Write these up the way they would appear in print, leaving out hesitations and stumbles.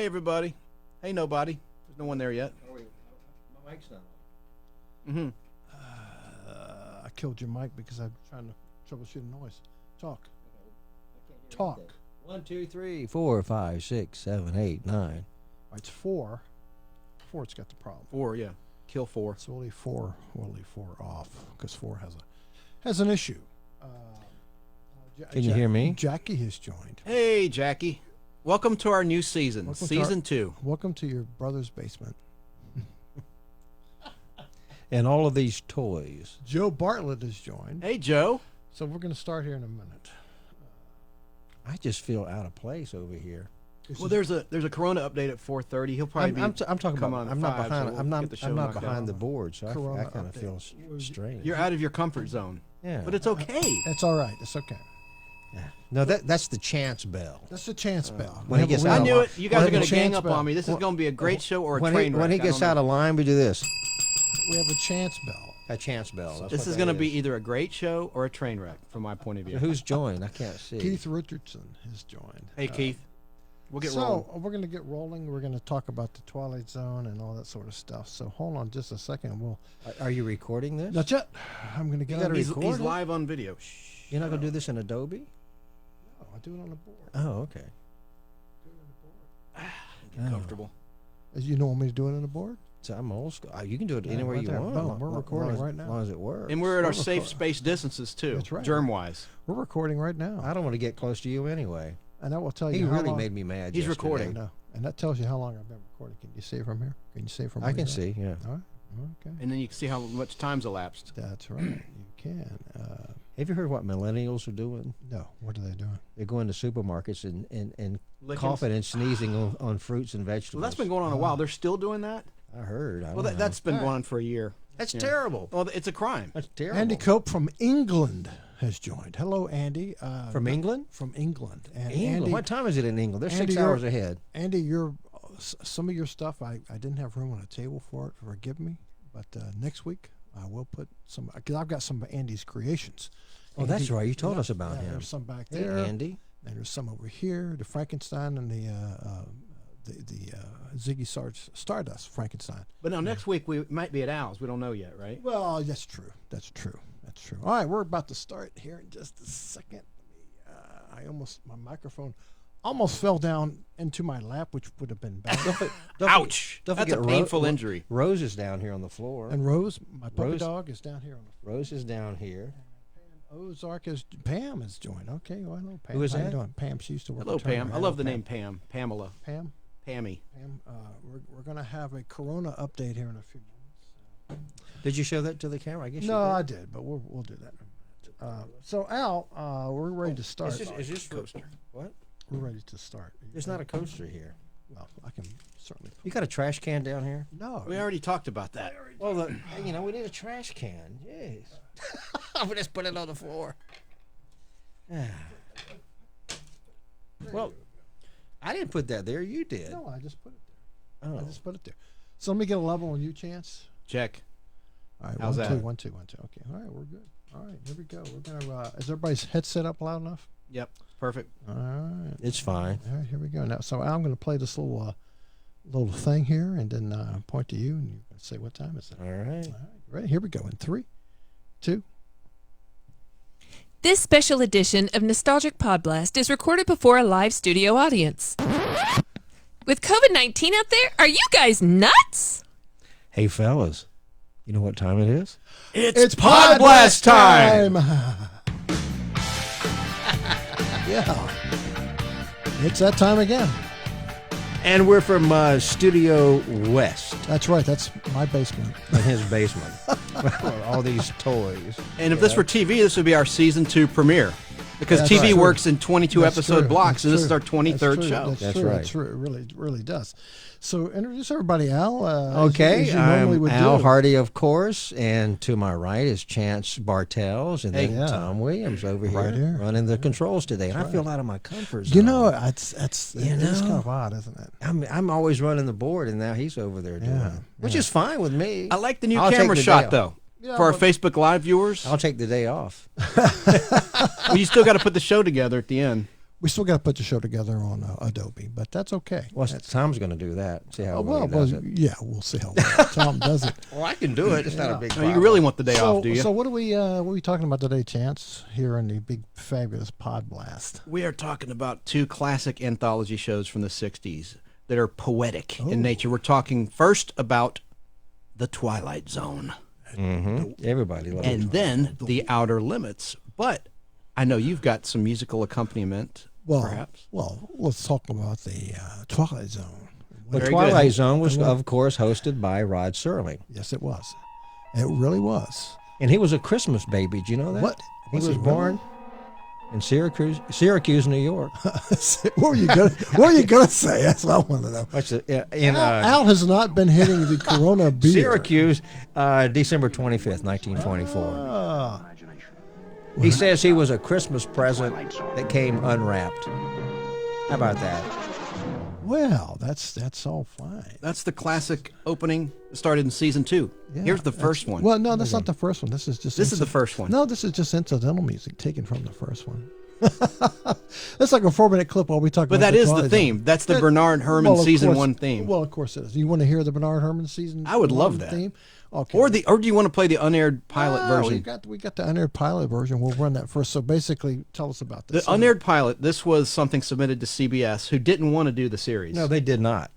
Hey, everybody. Hey, nobody. There's no one there yet. My mic's not on. Mm-hmm. I killed your mic because I'm trying to troubleshoot a noise. Talk. Talk. 1, 2, 3, 4, 5, 6, 7, 8, 9. All right, it's 4. 4's got the problem. 4, yeah. Kill 4. So we'll leave 4. We'll leave 4 off because 4 has an issue. Can you hear me? Jackie has joined. Hey, Jackie. Welcome to our new season, Welcome season 2. Welcome to your brother's basement. And all of these toys. Joe Bartlett has joined. Hey, Joe. So we're going to start here in a minute. I just feel out of place over here. Well, there's a Corona update at 4:30. He'll probably I'm talking come about. on I'm not 5, behind. so we'll I'm not. get the show I'm not knocked behind out. the board, so I Corona kind of update. feel strange. You're out of your comfort zone. Yeah. But it's okay. It's all right. It's okay. Yeah. No, that's the chance bell. That's the chance bell. When he gets I out of knew line. it. You guys are going to chance gang up bell. on me. This is going to be a great show or a When train he, when he wreck. I gets don't out know. of line, we do this. We have a chance bell. A chance bell. That's This what is that going to be either a great show or a train wreck, from my point of view. Who's joined? I can't see. Keith Richardson has joined. Hey, Keith. We'll get so rolling. we're going to get rolling. We're going to talk about the Twilight Zone and all that sort of stuff. So hold on just a second. We'll Are you recording this? not yet. I'm going to get You on. gotta He's record it? live on video. Shh. You're not going to do this in Adobe? No, I do it on the board. Oh, okay. Get comfortable. As you want me to do it on the board? So I'm old school. You can do it Yeah, anywhere right you there. want. Boom, we're As recording long as- right now. As long as it works. And we're at our We're safe record- space distances, too, That's right. germ-wise. We're recording right now. I don't want to get close to you anyway. And I will tell He you how really long. made me mad. He's yesterday. recording. No, and that tells you how long I've been recording. Can you see from here? Can you see from? I where can you're at? see. Yeah. All right. Okay. And then you can see how much time's elapsed. That's right. You can. Have you heard what millennials are doing? No. What are they doing? They're going to supermarkets and Lickings. coughing and sneezing on fruits and vegetables. Well, that's been going on a while. They're still doing that? I heard. I Well, don't know. that's been going on for a year. That's yeah. terrible. Well, it's a crime. That's terrible. Andy Cope from England has joined. Hello, Andy. From England? From England. And England. Andy, What time is it in England? They're Andy, 6 hours ahead. Andy, some of your stuff, I didn't have room on a table for it. Forgive me. But next week, I will put some, because I've got some of Andy's creations. Oh, that's Andy- right. You told us about him. There's some back Hey, there. Andy. And there's some over here, the Frankenstein and the Ziggy Stardust Frankenstein. But now next week we might be at Al's. We don't know yet, right? Well, that's true. That's true. That's true. All right, we're about to start here in just a second. My microphone almost fell down into my lap, which would have been bad. Ouch! Don't That's a forget painful injury. Rose is down here on the floor. And Rose, my puppy Rose- dog, is down here on the floor. Rose is down here. Pam is joined. Okay, well, hello, Pam. Who is How you that? doing? Pam. She used to work. Hello, at Turner. Pam. I Hello, love the name Pam. Pamela. Pam. Pammy. Pam. We're going to have a Corona update here in a few minutes. Did you show that to the camera? I guess No, you I did. did, but we'll do that in a minute. So Al, we're ready to start. Is this coaster? What? We're ready to start. There's not a coaster here. Well, I can certainly. You got a trash can down here? No. We already talked about that. Well, we need a trash can. Yes. We just put it on the floor. Well, I didn't put that there. You did. No, I just put it there. Oh. I just put it there. So let me get a level on you, Chance. Check. All right. How's 1, that? 2, 1, 2, 1, 2. Okay. All right, we're good. All right, here we go. We're gonna. Is everybody's headset up loud enough? Yep. Perfect. All right. It's fine. All right, here we go. Now, so Al, I'm going to play this little thing here, and then point to you, and you can say what time is it. All right. All right. Ready? Here we go. In 3, 2. This special edition of Nostalgic Podblast is recorded before a live studio audience. With COVID-19 out there, are you guys nuts? Hey, fellas. You know what time it is? It's Podblast time! Yeah. It's that time again. And we're from Studio West That's right. That's my basement. in his basement. All these toys. And if this were TV, this would be our season 2 premiere. Because That's TV true. works in 22 That's episode true. blocks, That's and this is true. our 23rd That's show. true. That's true. right. That's true. It really does. So introduce everybody, Al. Okay, as you normally I'm would Al do. Hardy, of course, and to my right is Chance Bartels, and then Hey. Yeah. Tom Williams over Right here. running the controls today. And I feel out of my comfort zone. You know, it's You it's know? kind of odd, isn't it? I'm always running the board, and now he's over there doing Yeah, it, which is fine with me. I like the new I'll take camera the day shot, off. though. Yeah, For our but- Facebook Live viewers, I'll take the day off. well, you still got to put the show together at the end. We still got to put the show together on Adobe, but that's okay. Well, Tom's going to do that. See how well, he does it. yeah, we'll see how well Tom does it. Well, I can do it. It's not a big No, problem. you really want the day off, do you? So what are we talking about today, Chance? Here in the big fabulous Podblast. We are talking about two classic anthology shows from the 60s that are poetic in nature. We're talking first about The Twilight Zone. Everybody loves And it. then The Outer Limits. But I know you've got some musical accompaniment, perhaps. Well, let's talk about the Twilight Zone. The Very Twilight good. Zone was, of course, hosted by Rod Serling. Yes, it was. It really was. And he was a Christmas baby. Do you know that? What? He Was was he born in Syracuse, New York. what were you gonna say? That's what I want to know. What's it? Al has not been hitting the Corona beer. Syracuse, December 25th, 1924. Ah. He says he was a Christmas present that came unwrapped. How about that? Well, that's all fine. That's the classic opening. It started in season 2. Yeah, Here's the first one. Well, no, that's not the first one. This is just This is the first one. No, this is just incidental music taken from the first one. That's like a 4-minute clip while we talk But about that is the Twilight theme. Zone. That's the Bernard Herrmann Well, of season course- 1 theme. Well, of course it is. You want to hear the Bernard Herrmann season? I would love 1 that. theme. Okay. Or do you want to play the unaired pilot version? We got the unaired pilot version. We'll run that first. So basically, tell us about this. The unaired pilot, this was something submitted to CBS, who didn't want to do the series. No, they did not.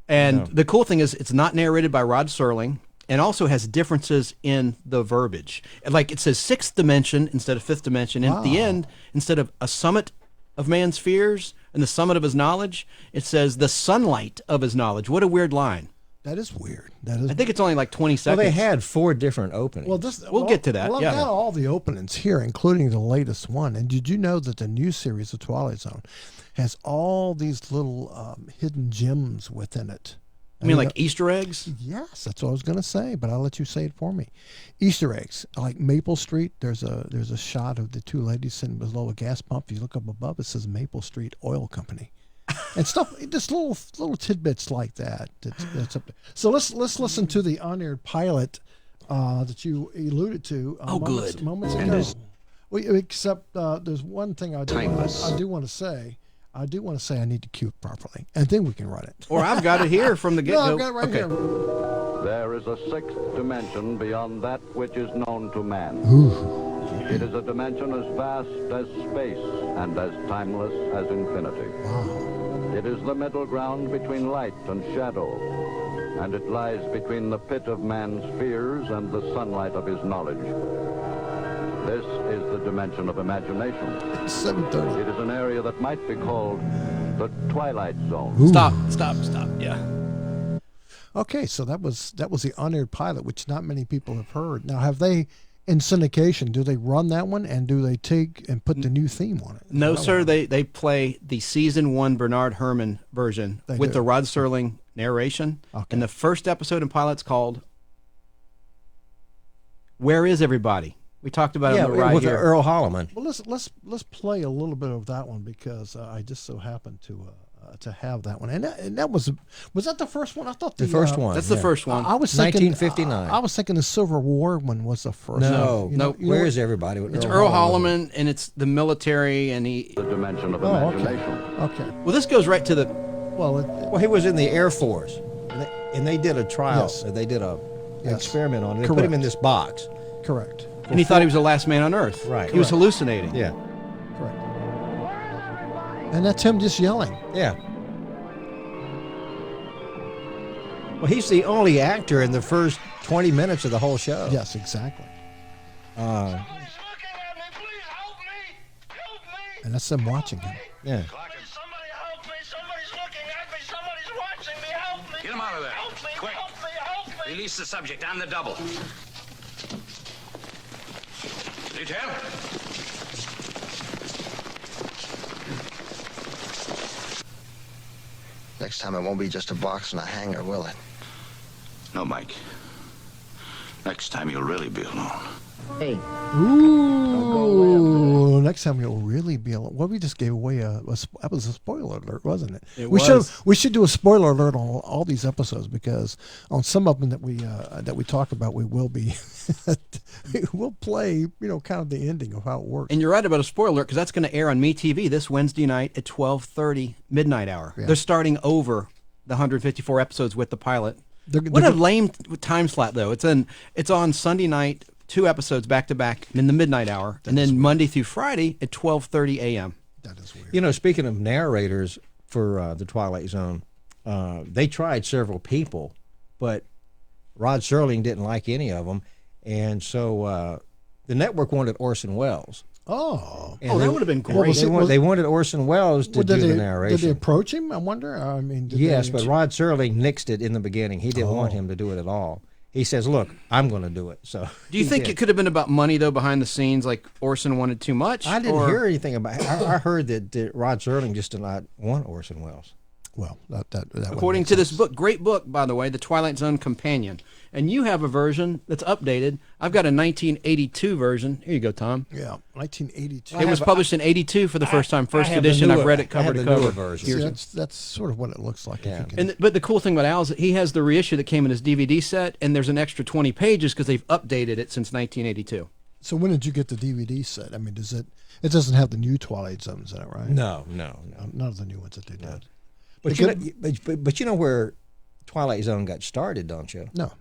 And the cool thing is it's not narrated by Rod Serling and also has differences in the verbiage. Like it says 6th dimension instead of 5th dimension. And at the end, instead of a summit of man's fears and the summit of his knowledge, it says the sunlight of his knowledge. What a weird line. That is weird. That is. I think it's only like 20 Well, seconds. they had 4 different openings. Well, We'll get to that, Well, I've yeah. got all the openings here, including the latest one. And did you know that the new series, The Twilight Zone, has all these little hidden gems within it? You mean like Easter eggs? Yes, that's what I was going to say, but I'll let you say it for me. Easter eggs, like Maple Street. There's a shot of the two ladies sitting below a gas pump. If you look up above, it says Maple Street Oil Company, and stuff. Just little tidbits like that. That's up there. So let's listen to the unaired pilot that you alluded to. Moments ago. Well, except there's one thing I do want to say. I do want to say I need to cue it properly, and then we can run it. Or I've got it here from the get-go. No, I've got it right here. There is a 6th dimension beyond that which is known to man. It is a dimension as vast as space and as timeless as infinity. It is the middle ground between light and shadow, and it lies between the pit of man's fears and the sunlight of his knowledge. This is the dimension of imagination. 7:30. It is an area that might be called the Twilight Zone. Stop. Yeah. Okay, so that was the unaired pilot, which not many people have heard. Now, have they, in syndication, do they run that one and do they take and put the new theme on it? No, sir. They play the season 1 Bernard Herrmann version They with do. the Rod Serling narration. Okay. And the first episode in pilot's called "Where Is Everybody?" We talked about it on the ride with here. Earl Holliman. Well, let's play a little bit of that one because I just so happened to have that one, and that was that the first one? I thought The first one. That's the first one. I was thinking 1959. I was thinking the Civil War one was the first. No, one. no. You know Where what? is everybody? With It's Earl Holliman, and it's the military, and he. The dimension of Oh, imagination. okay. Well, this goes right to the. Well, Well, he was in the Air Force, and they did a trial. Yes. They did an Yes. experiment on it. They put him Correct. in this box. correct. And he thought he was the last man on Earth. Right. He was Correct. hallucinating. Yeah. Correct. And that's him just yelling. Yeah. Well, he's the only actor in the first 20 minutes of the whole show. Yes, exactly. Uh, And that's them watching him. yeah. Somebody help me! Somebody's looking at me! Somebody's watching me! Help me! Get him out of there. Help me! Quick. Help me! Help me! Release the subject on the double. Lieutenant? Next time it won't be just a box and a hanger, will it? No, Mike. Next time you'll really be alone. Hey. Ooh, next time you'll really be able. Well, we just gave away that was a spoiler alert, wasn't it? We should do a spoiler alert on all these episodes, because on some of them that we talk about, we will be we'll play kind of the ending of how it works. And you're right about a spoiler alert, because that's going to air on MeTV this Wednesday night at 12:30 midnight hour. Yeah. They're starting over the 154 episodes with the pilot. They're What a lame time slot, though. It's on Sunday night, 2 episodes back to back in the midnight hour, and then Monday through Friday at 12:30 a.m. That is weird. Speaking of narrators for the Twilight Zone, they tried several people, but Rod Serling didn't like any of them, and so the network wanted Orson Welles. Oh, And that would have been great. They wanted Orson Welles to do the narration. Did they approach him? I wonder. I mean, Yes, but Rod Serling nixed it in the beginning. He didn't want him to do it at all. He says, "Look, I'm going to do it." So, Do you think it could have been about money, though, behind the scenes, like Orson wanted too much? I didn't hear anything about it. I heard that Rod Serling just did not want Orson Welles. Well, that According to this book, great book, by the way, The Twilight Zone Companion. And you have a version that's updated. I've got a 1982 version. Here you go, Tom. Yeah, 1982. It was published in 82 for the first time, first edition. I've read it cover to cover. Version. See, that's sort of what it looks like. Yeah. But the cool thing about Al is that he has the reissue that came in his DVD set, and there's an extra 20 pages because they've updated it since 1982. So when did you get the DVD set? I mean, it doesn't have the new Twilight Zones in it, right? No. None of the new ones that they did. But you know where Twilight Zone got started, don't you? No.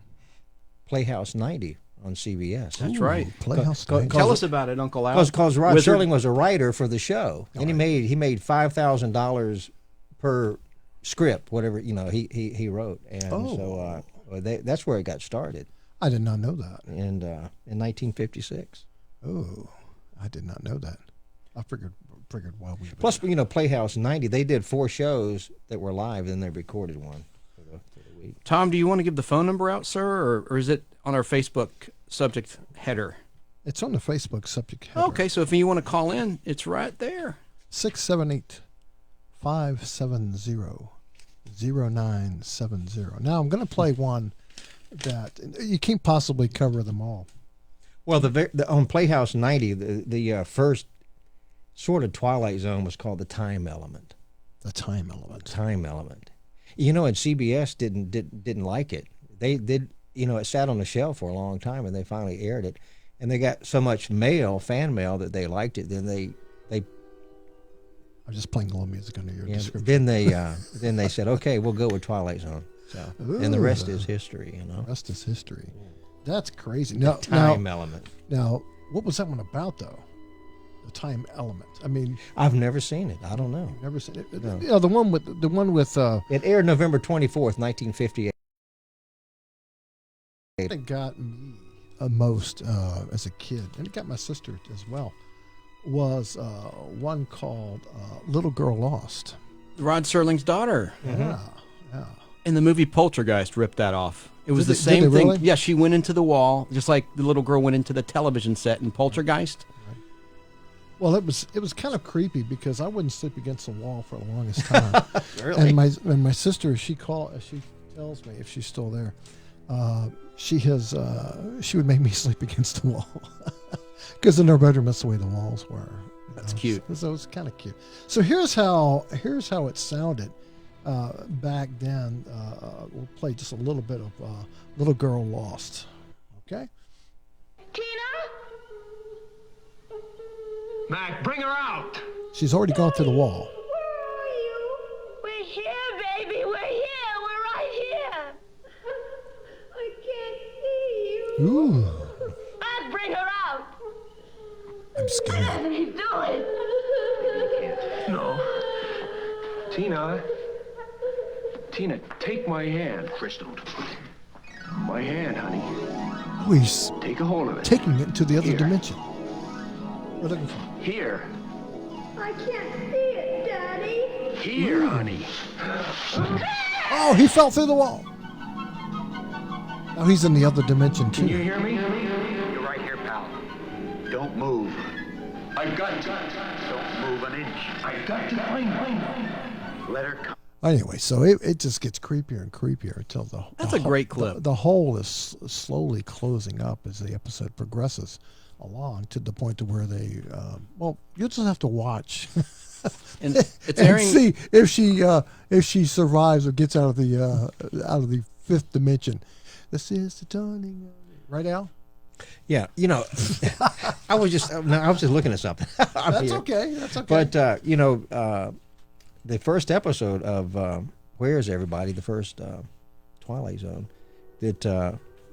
Playhouse 90 on CBS. That's right. Playhouse. Tell us about it, Uncle Al. Because Rod Wizard. Serling was a writer for the show, and he made $5,000 per script, whatever he wrote, and so that's where it got started. I did not know that. And in 1956. Oh, I did not know that. I figured while we. Plus, Playhouse 90, they did 4 shows that were live, and they recorded one for the week. Tom, do you want to give the phone number out, sir, or is it on our Facebook subject header? It's on the Facebook subject header. Okay, so if you want to call in, it's right there. 678-570-0970. Now I'm going to play one that you can't possibly cover them all. Well, on Playhouse 90, the first sort of Twilight Zone was called the Time Element. The Time Element. Time Element. And CBS didn't like it. They did. It sat on the shelf for a long time, and they finally aired it. And they got so much fan mail that they liked it. Then they. I'm just playing a little music under your description. Then they said, okay, we'll go with Twilight Zone. So, and the rest is history. The rest is history. That's crazy. Time Element. Now, what was that one about, though? The Time Element. I mean, I've never seen it. I don't know. Never seen it. No. The one with. It aired November 24th, 1958. It got me most as a kid, and it got my sister as well. Was one called Little Girl Lost. Rod Serling's daughter. Yeah. And the movie Poltergeist ripped that off. It was the same did they thing. really? Yeah, she went into the wall, just like the little girl went into the television set in Poltergeist. Well, it was kind of creepy because I wouldn't sleep against the wall for the longest time. Really? And my sister, she tells me if she's still there, she would make me sleep against the wall because in her bedroom that's the way the walls were. That's cute. So it's kind of cute. So here's how it sounded back then. We'll play just a little bit of Little Girl Lost. Okay. Tina? Mac, bring her out! She's already gone through the wall. Where are you? We're here, baby. We're here. We're right here. I can't see you. Ooh, I'd bring her out. I'm scared. What did he do it? No. Tina, take my hand. Crystal. My hand, honey. Oh, he's Take a hold of it. taking it to the other Here. dimension. We're looking for. Here. I can't see it, Daddy. Here, honey. Oh, he fell through the wall. Now he's in the other dimension Can you too. hear me? You're right here, pal. Don't move. I've got to. Don't move an inch. I've got to find. Let her come. Anyway, so it just gets creepier and creepier until That's a great clip. The hole is slowly closing up as the episode progresses along to the point to where they well, you'll just have to watch And it's airing. see if she survives or gets out of the fifth dimension. This is the turning, right, Al? Yeah, you know, I was just looking at something. That's okay. That's okay. But the first episode of Where's Everybody, the first Twilight Zone, that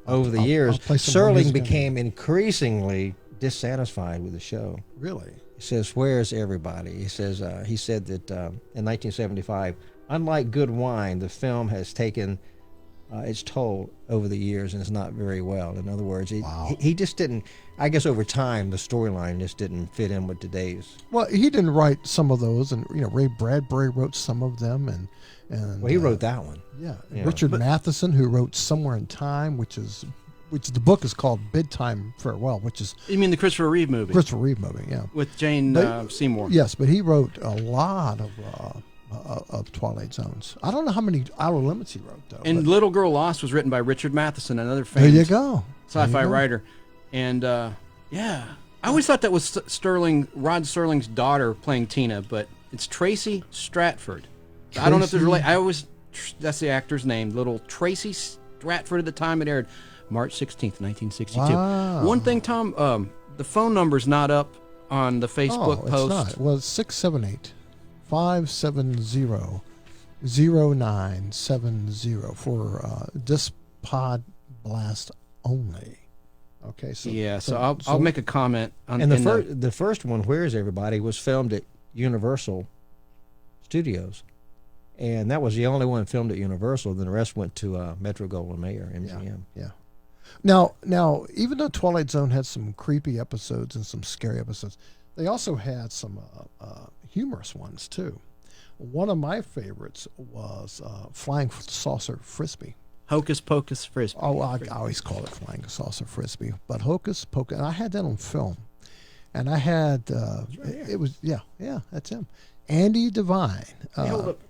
over the years, play some more Serling music on became increasingly dissatisfied with the show. Really? He says, "Where's everybody?" He says he said that in 1975, unlike good wine, the film has taken its toll over the years and it's not very well. In other words, he just didn't. I guess over time, the storyline just didn't fit in with today's. Well, he didn't write some of those, and Ray Bradbury wrote some of them, and Well, he wrote that one. Yeah, Yeah. Richard Matheson, who wrote Somewhere in Time, which the book is called Bedtime Farewell, which is You mean the Christopher Reeve movie Christopher Reeve movie, yeah. with Jane Seymour? Yes, but he wrote a lot of Twilight Zones. I don't know how many Outer Limits he wrote though. And but Little Girl Lost was written by Richard Matheson, another there famous you go. sci-fi There you go. writer. And yeah, I always thought that was Rod Serling's daughter playing Tina, but it's Tracy Stratford. I don't know if there's that's the actor's name, little Tracy Stratford at the time it aired, March 16th, 1962. Wow. One thing, Tom, the phone number's not up on the Facebook post. It's not. Well, it's 678-570-0970 for this Podblast only. Okay, so Yeah, so I'll make a comment on And the first one, Where's Everybody, was filmed at Universal Studios, and that was the only one filmed at Universal. Then the rest went to Metro-Goldwyn-Mayer, MGM. Yeah. Now, even though Twilight Zone had some creepy episodes and some scary episodes, they also had some humorous ones too. One of my favorites was Flying Saucer Frisbee. Hocus Pocus Frisbee. Oh, I always call it Flying Saucer Frisbee, but Hocus Pocus, and I had that on film, and I had it was that's him. Andy Devine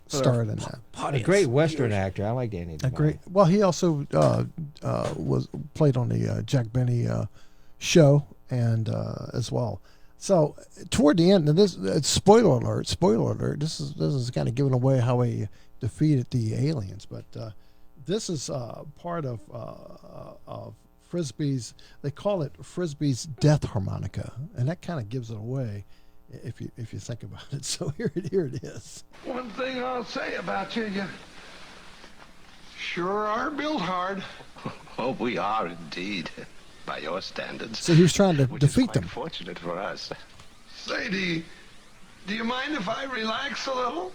starred in that. A great Western actor. I like Andy Devine. Well, he also was played on the Jack Benny show and as well. So toward the end, and this spoiler alert. This is kind of giving away how he defeated the aliens, but this is part of Frisbee's. They call it Frisbee's death harmonica, and that kind of gives it away. If you think about it, so here it is. One thing I'll say about you, you sure are built hard. Oh, we are indeed, by your standards. So he was trying to Which defeat is quite them. Fortunate for us. Say, do you mind if I relax a little?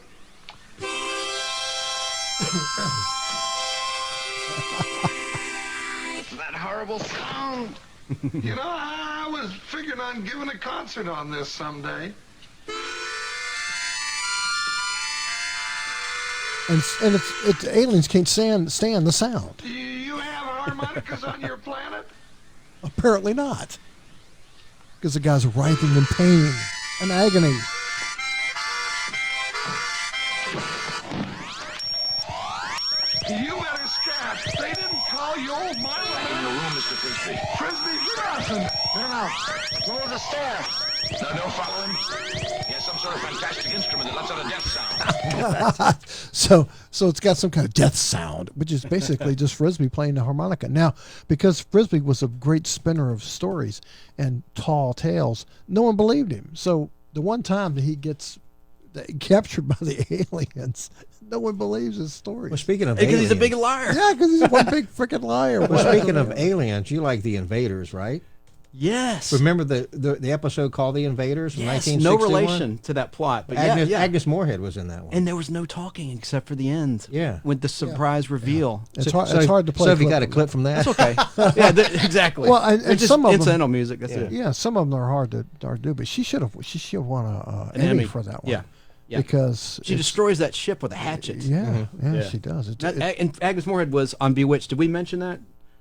That horrible sound. You know, I was figuring on giving a concert on this someday. And it's aliens can't stand the sound. Do you have harmonicas on your planet? Apparently not, because the guy's writhing in pain and agony. You better scrap. They didn't call you old Milo. In your room, Mr. Frisbee. Frisbee Grasson. No. Lower the stair. No, don't follow him. He has some sort of fantastic instrument that lets out a death sound. So it's got some kind of death sound, which is basically just Frisbee playing the harmonica. Now, because Frisbee was a great spinner of stories and tall tales, no one believed him. So the one time that he gets captured by the aliens, no one believes his story. Well, speaking of Because aliens, he's a big liar. Yeah, because he's one big freaking liar. Well, speaking of aliens, you like The Invaders, right? Yes. Remember the episode called The Invaders from Yes, 1961? no relation to that plot. But Agnes Moorehead was in that one. And there was no talking except for the end. Yeah. With the surprise reveal. It's hard to play. So if you got a clip from that? That's okay. Yeah, exactly. Well, and It's just some of them- incidental music. That's it. Yeah, some of them are hard to do, but she should have won an Emmy for that one. Yeah. Yeah. Because She destroys that ship with a hatchet. Yeah, Yeah. she does. And Agnes Moorehead was on Bewitched. Did we mention that?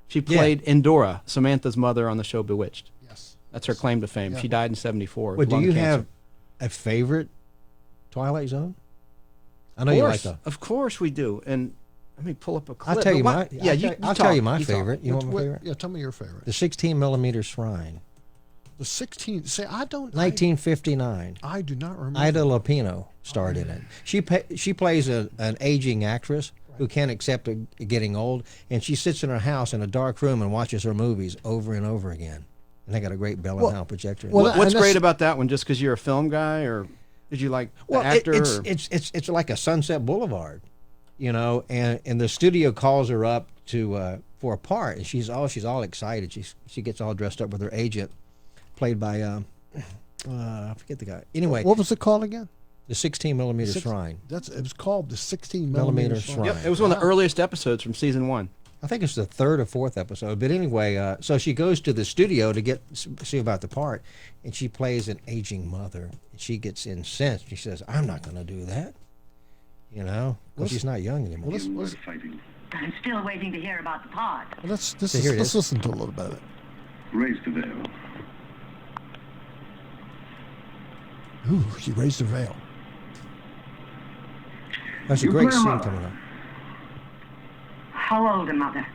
She played Endora, Samantha's mother on the show Bewitched. Yes. That's her claim to fame. Yeah. She died in 1974. Well, do lung you cancer. have a favorite Twilight Zone? I know you like the. Of course we do. And let me pull up a clip. I'll tell you But my. what- yeah, I'll tell you my talk. favorite. You want my What- favorite? Yeah, tell me your favorite. The 16 millimeter Shrine, The 16. Say, I don't. 1959. I do not remember. Ida Lupino starred in it. She plays an aging actress who can't accept getting old, and she sits in her house in a dark room and watches her movies over and over again. And they got a great Bell and Howell projector. well, What's and great that's- about that one? Just because you're a film guy, or did you like the Well, actor? or- it's like a Sunset Boulevard, you know. And the studio calls her up to for a part, and she's all excited. She gets all dressed up with her agent, played by I forget the guy. Anyway, What was it called again? the 16 millimeter Shrine. It was called the 16 Millimeter millimeter Shrine. Yep, it was one of the earliest episodes from season 1. I think it's the 3rd or 4th episode. But anyway, so she goes to the studio to see about the part, and she plays an aging mother. And she gets incensed. She says, "I'm not going to do that," you know, because she's not young anymore. I'm still waiting to hear about the part. Let's here it is. listen to a little bit of it. Raise the veil. Ooh, she raised her veil. That's a You great put 'em scene up. coming up. How old a mother?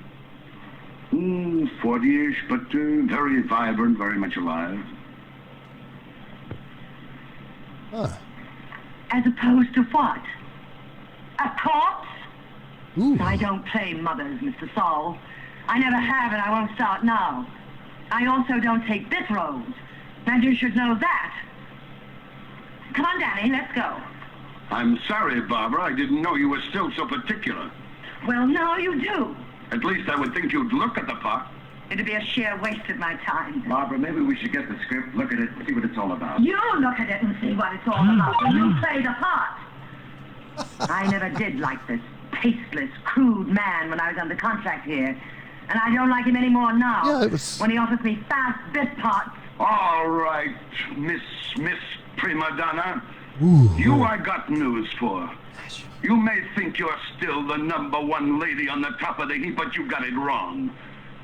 40-ish, but very vibrant, very much alive. Huh. As opposed to what? A corpse? Ooh. I don't play mothers, Mr. Saul. I never have, and I won't start now. I also don't take bit roles, and you should know that. Come on, Danny, let's go. I'm sorry, Barbara. I didn't know you were still so particular. Well, now you do. At least I would think you'd look at the part. It'd be a sheer waste of my time. Barbara, maybe we should get the script, look at it, see what it's all about. You look at it and see what it's all about, and you play the part. I never did like this tasteless, crude man when I was under contract here. And I don't like him anymore now. Yeah, it was- When he offers me fast bit parts. All right, Miss Prima Donna. Ooh. You I got news for. You may think you're still the #1 lady on the top of the heap, but you got it wrong.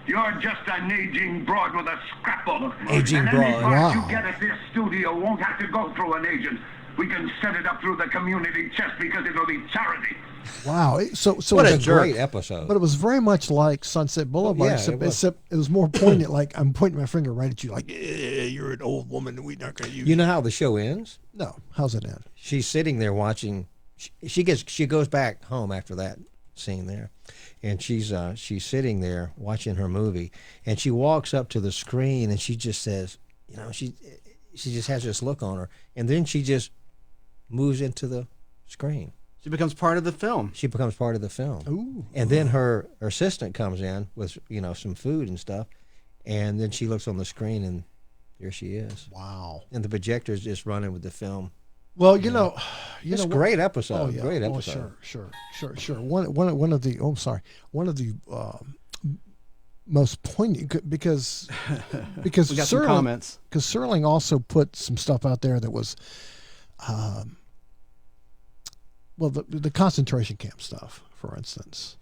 You're just an aging broad with a scrapbook. Aging and any broad. part Wow. you get at this studio won't have to go through an agent. We can set it up through the community chest because it'll be charity. Wow. So What it a was- great episode. But it was very much like Sunset Boulevard, Yeah, except it was more poignant. Like I'm pointing my finger right at you, like you're an old woman, and we're not going to use You know how the show ends? No, how's it end? She's sitting there watching. She goes back home after that scene there, and she's sitting there watching her movie, and she walks up to the screen and she just says, you know, she just has this look on her, and then she just moves into the screen. She becomes part of the film. She becomes part of the film. Ooh. And then her assistant comes in with, you know, some food and stuff, and then she looks on the screen and there she is. Wow. And the projector's just running with the film. Well, you know, It's a great episode. Oh yeah. Great Oh, episode. sure. One of the. Oh, I'm sorry. One of the most poignant because We got some comments. Because Serling also put some stuff out there that was, well, the concentration camp stuff, for instance.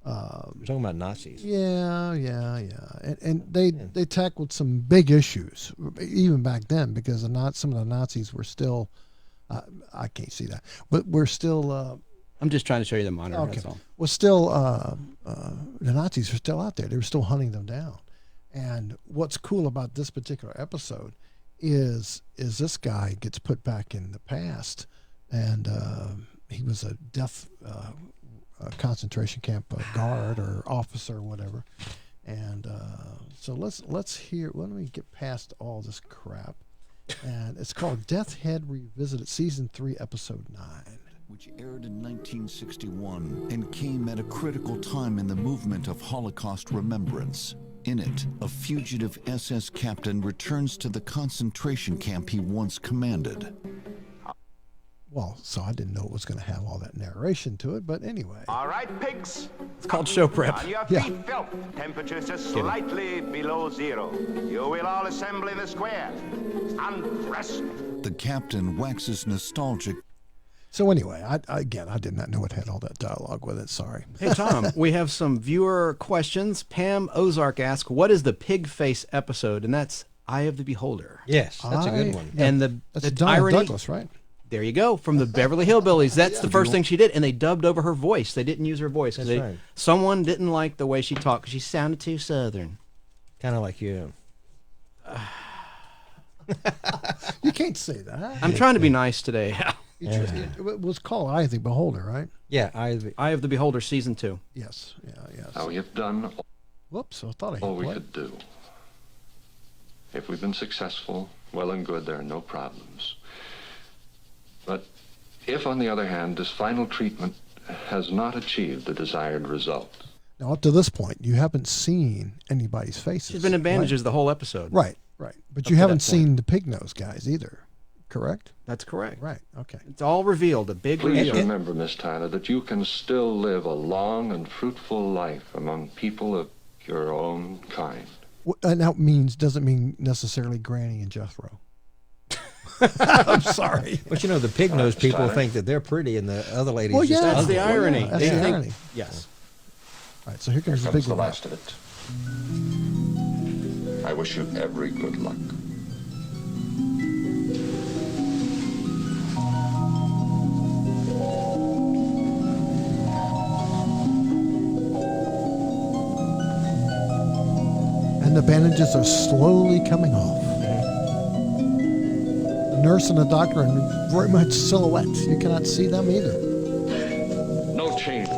We're talking about Nazis. Yeah, and they tackled some big issues even back then because some of the Nazis were still. I can't see that, but we're still. I'm just trying to show you the monitor. Okay. That's all. Well, still, the Nazis are still out there. They were still hunting them down. And what's cool about this particular episode is this guy gets put back in the past, and he was a death concentration camp guard or officer or whatever. And so let's hear. Let me get past all this crap. And it's called Death Head Revisited, Season 3, Episode 9. Which aired in 1961 and came at a critical time in the movement of Holocaust remembrance. In it, a fugitive SS captain returns to the concentration camp he once commanded. Well, so I didn't know it was going to have all that narration to it, but anyway. All right, pigs. It's called show prep. On your Yeah. feet, Phil. Temperature just slightly below 0. You will all assemble in the square. Undress. The captain waxes nostalgic. So anyway, I did not know it had all that dialogue with it. Sorry. Hey, Tom, we have some viewer questions. Pam Ozark asks, what is the pig face episode? And that's Eye of the Beholder. Yes, that's a good one. Yeah, And the That's Donna irony, Douglas, right? There you go, from the Beverly Hillbillies. That's the first thing she did, and they dubbed over her voice. They didn't use her voice. That's right. Someone didn't like the way she talked because she sounded too Southern. Kind of like you. You can't say that. I'm trying to be nice today. It was called Eye of the Beholder, right? Yeah, Eye of the Beholder, season 2. Yes, yes. Now, we have done Whoops, I thought I all hit we play. could do. If we've been successful, well and good, there are no problems. But if, on the other hand, this final treatment has not achieved the desired result. Now, up to this point, you haven't seen anybody's faces. She's been in bandages right? the whole episode. Right. But you haven't seen the pig nose guys either, correct? That's correct. Right, okay. It's all revealed, a big Please reveal. remember, Miss Tyler, that you can still live a long and fruitful life among people of your own kind. And that doesn't mean necessarily Granny and Jethro. I'm sorry. But the pig nose people think that they're pretty and the other ladies Well, just yeah, That's ugly. the irony. That's They the think- irony. Yes. All right, so here comes the Comes big the one. last of it. I wish you every good luck. And the bandages are slowly coming off. The nurse and the doctor are very much silhouettes. You cannot see them either. No change.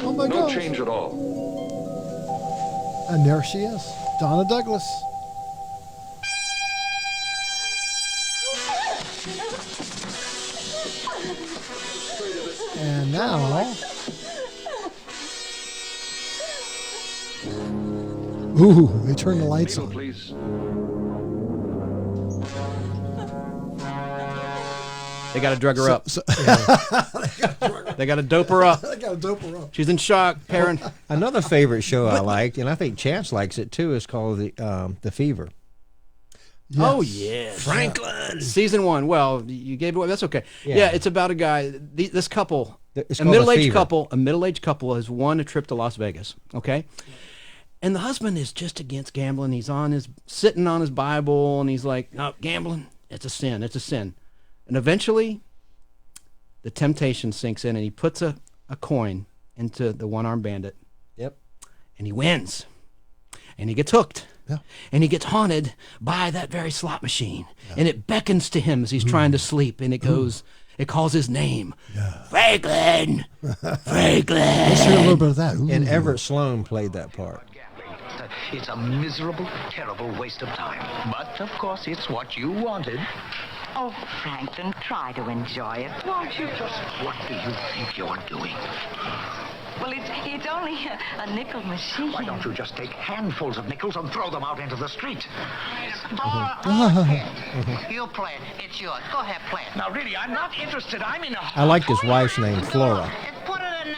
Oh my No gosh. change at all. And there she is, Donna Douglas. And now, ooh, they turn the lights Needle, on. please. They got to drug her up. So, They got to dope her up. I gotta dope her up. She's in shock, Perrin. Another favorite show I liked, and I think Chance likes it too, is called the Fever. Oh, yes. Franklin. Season 1. Well, you gave it away. That's okay. Yeah. Yeah, it's about a guy. This couple, It's a called The middle-aged couple has won a trip to Las Vegas. Okay, and the husband is just against gambling. He's sitting on his Bible, and he's like, "No, gambling, it's a sin. It's a sin." And eventually, the temptation sinks in, and he puts a coin into the one-armed bandit. Yep. And he wins, and he gets hooked. Yeah. And he gets haunted by that very slot machine. Yeah. And it beckons to him as he's trying to sleep. And it calls his name. Yeah. Franklin! Franklin! Let's hear a little bit of that. Ooh. And Everett Sloan played that part. It's a miserable, terrible waste of time. But, of course, it's what you wanted. Oh, Franklin, try to enjoy it, won't you? What do you think you're doing? Well, it's only a nickel machine. Why don't you just take handfuls of nickels and throw them out into the street? You play it. It's yours. Go ahead, play it. Now, really, I'm not interested. I'm in a... I liked his wife's name, Flora. Put it in there.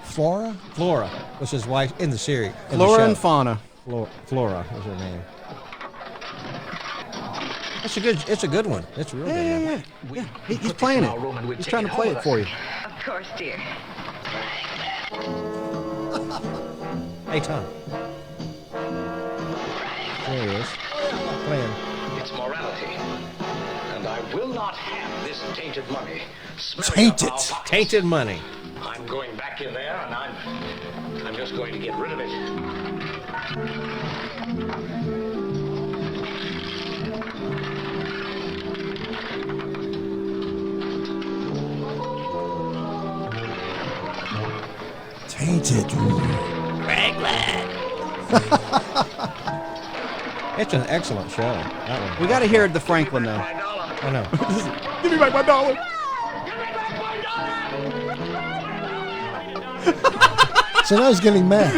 Flora? Flora was his wife in the series. Flora and Fauna. Flora was her name. It's a good one. It's a real good one. Yeah. He's playing it. He's trying to play it for you. Of course, dear. Hey, Tom. There he is. Playing. It's morality. And I will not have this tainted money. Tainted. Tainted money. I'm going back in there, and I'm just going to get rid of it. Tainted. It's an excellent show. That one. We got to hear the Franklin, though. I know. Give me back my dollar. So now he's getting mad.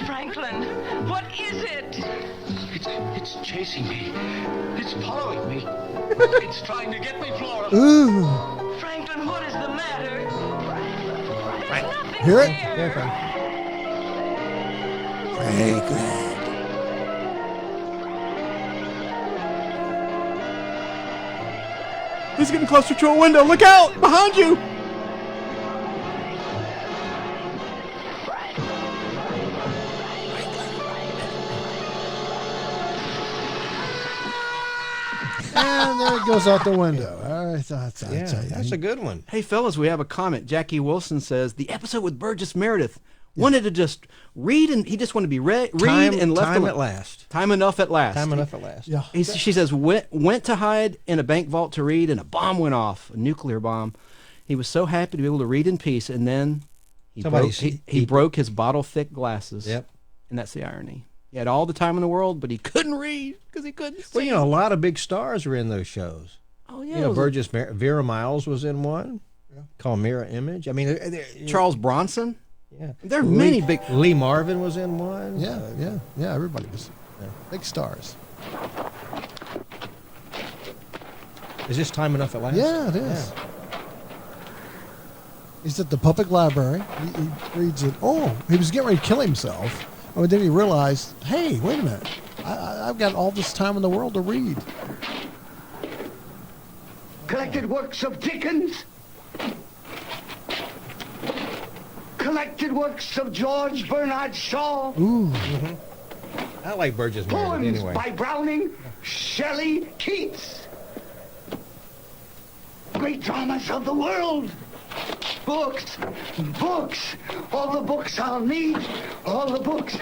Franklin, what is it? It's chasing me. It's following me. It's trying to get me, Flora. Ooh. Franklin, what is the matter? Hear it? Here it comes. Franklin. He's getting closer to a window. Look out! Behind you! And there it goes out the window. All right, That's a good one. Hey, fellas, we have a comment. Jackie Wilson says, the episode with Burgess Meredith wanted to just read, and he just wanted to be read and left time at last. Time enough at last. Time enough at last. Yeah. She says, went to hide in a bank vault to read, and a bomb went off, a nuclear bomb. He was so happy to be able to read in peace, and then he broke his bottle-thick glasses. Yep. And that's the irony. He had all the time in the world, but he couldn't read because he couldn't see. Well, you know, a lot of big stars were in those shows. Oh, yeah. You know, Vera Miles was in one called Mirror Image. I mean, Charles Bronson. Yeah. There are many big... Lee Marvin was in one. Yeah, everybody was big stars. Is this time enough at last? Yeah, it is. Yeah. He's at the public library. He reads it. Oh, he was getting ready to kill himself. And then he realized, hey, wait a minute. I've got all this time in the world to read. Collected works of Dickens. Collected works of George Bernard Shaw. Ooh. Mm-hmm. I like Burgess Meredith Poems anyway. by Browning, Shelley, Keats. Great dramas of the world. Books, all the books I'll need, all the books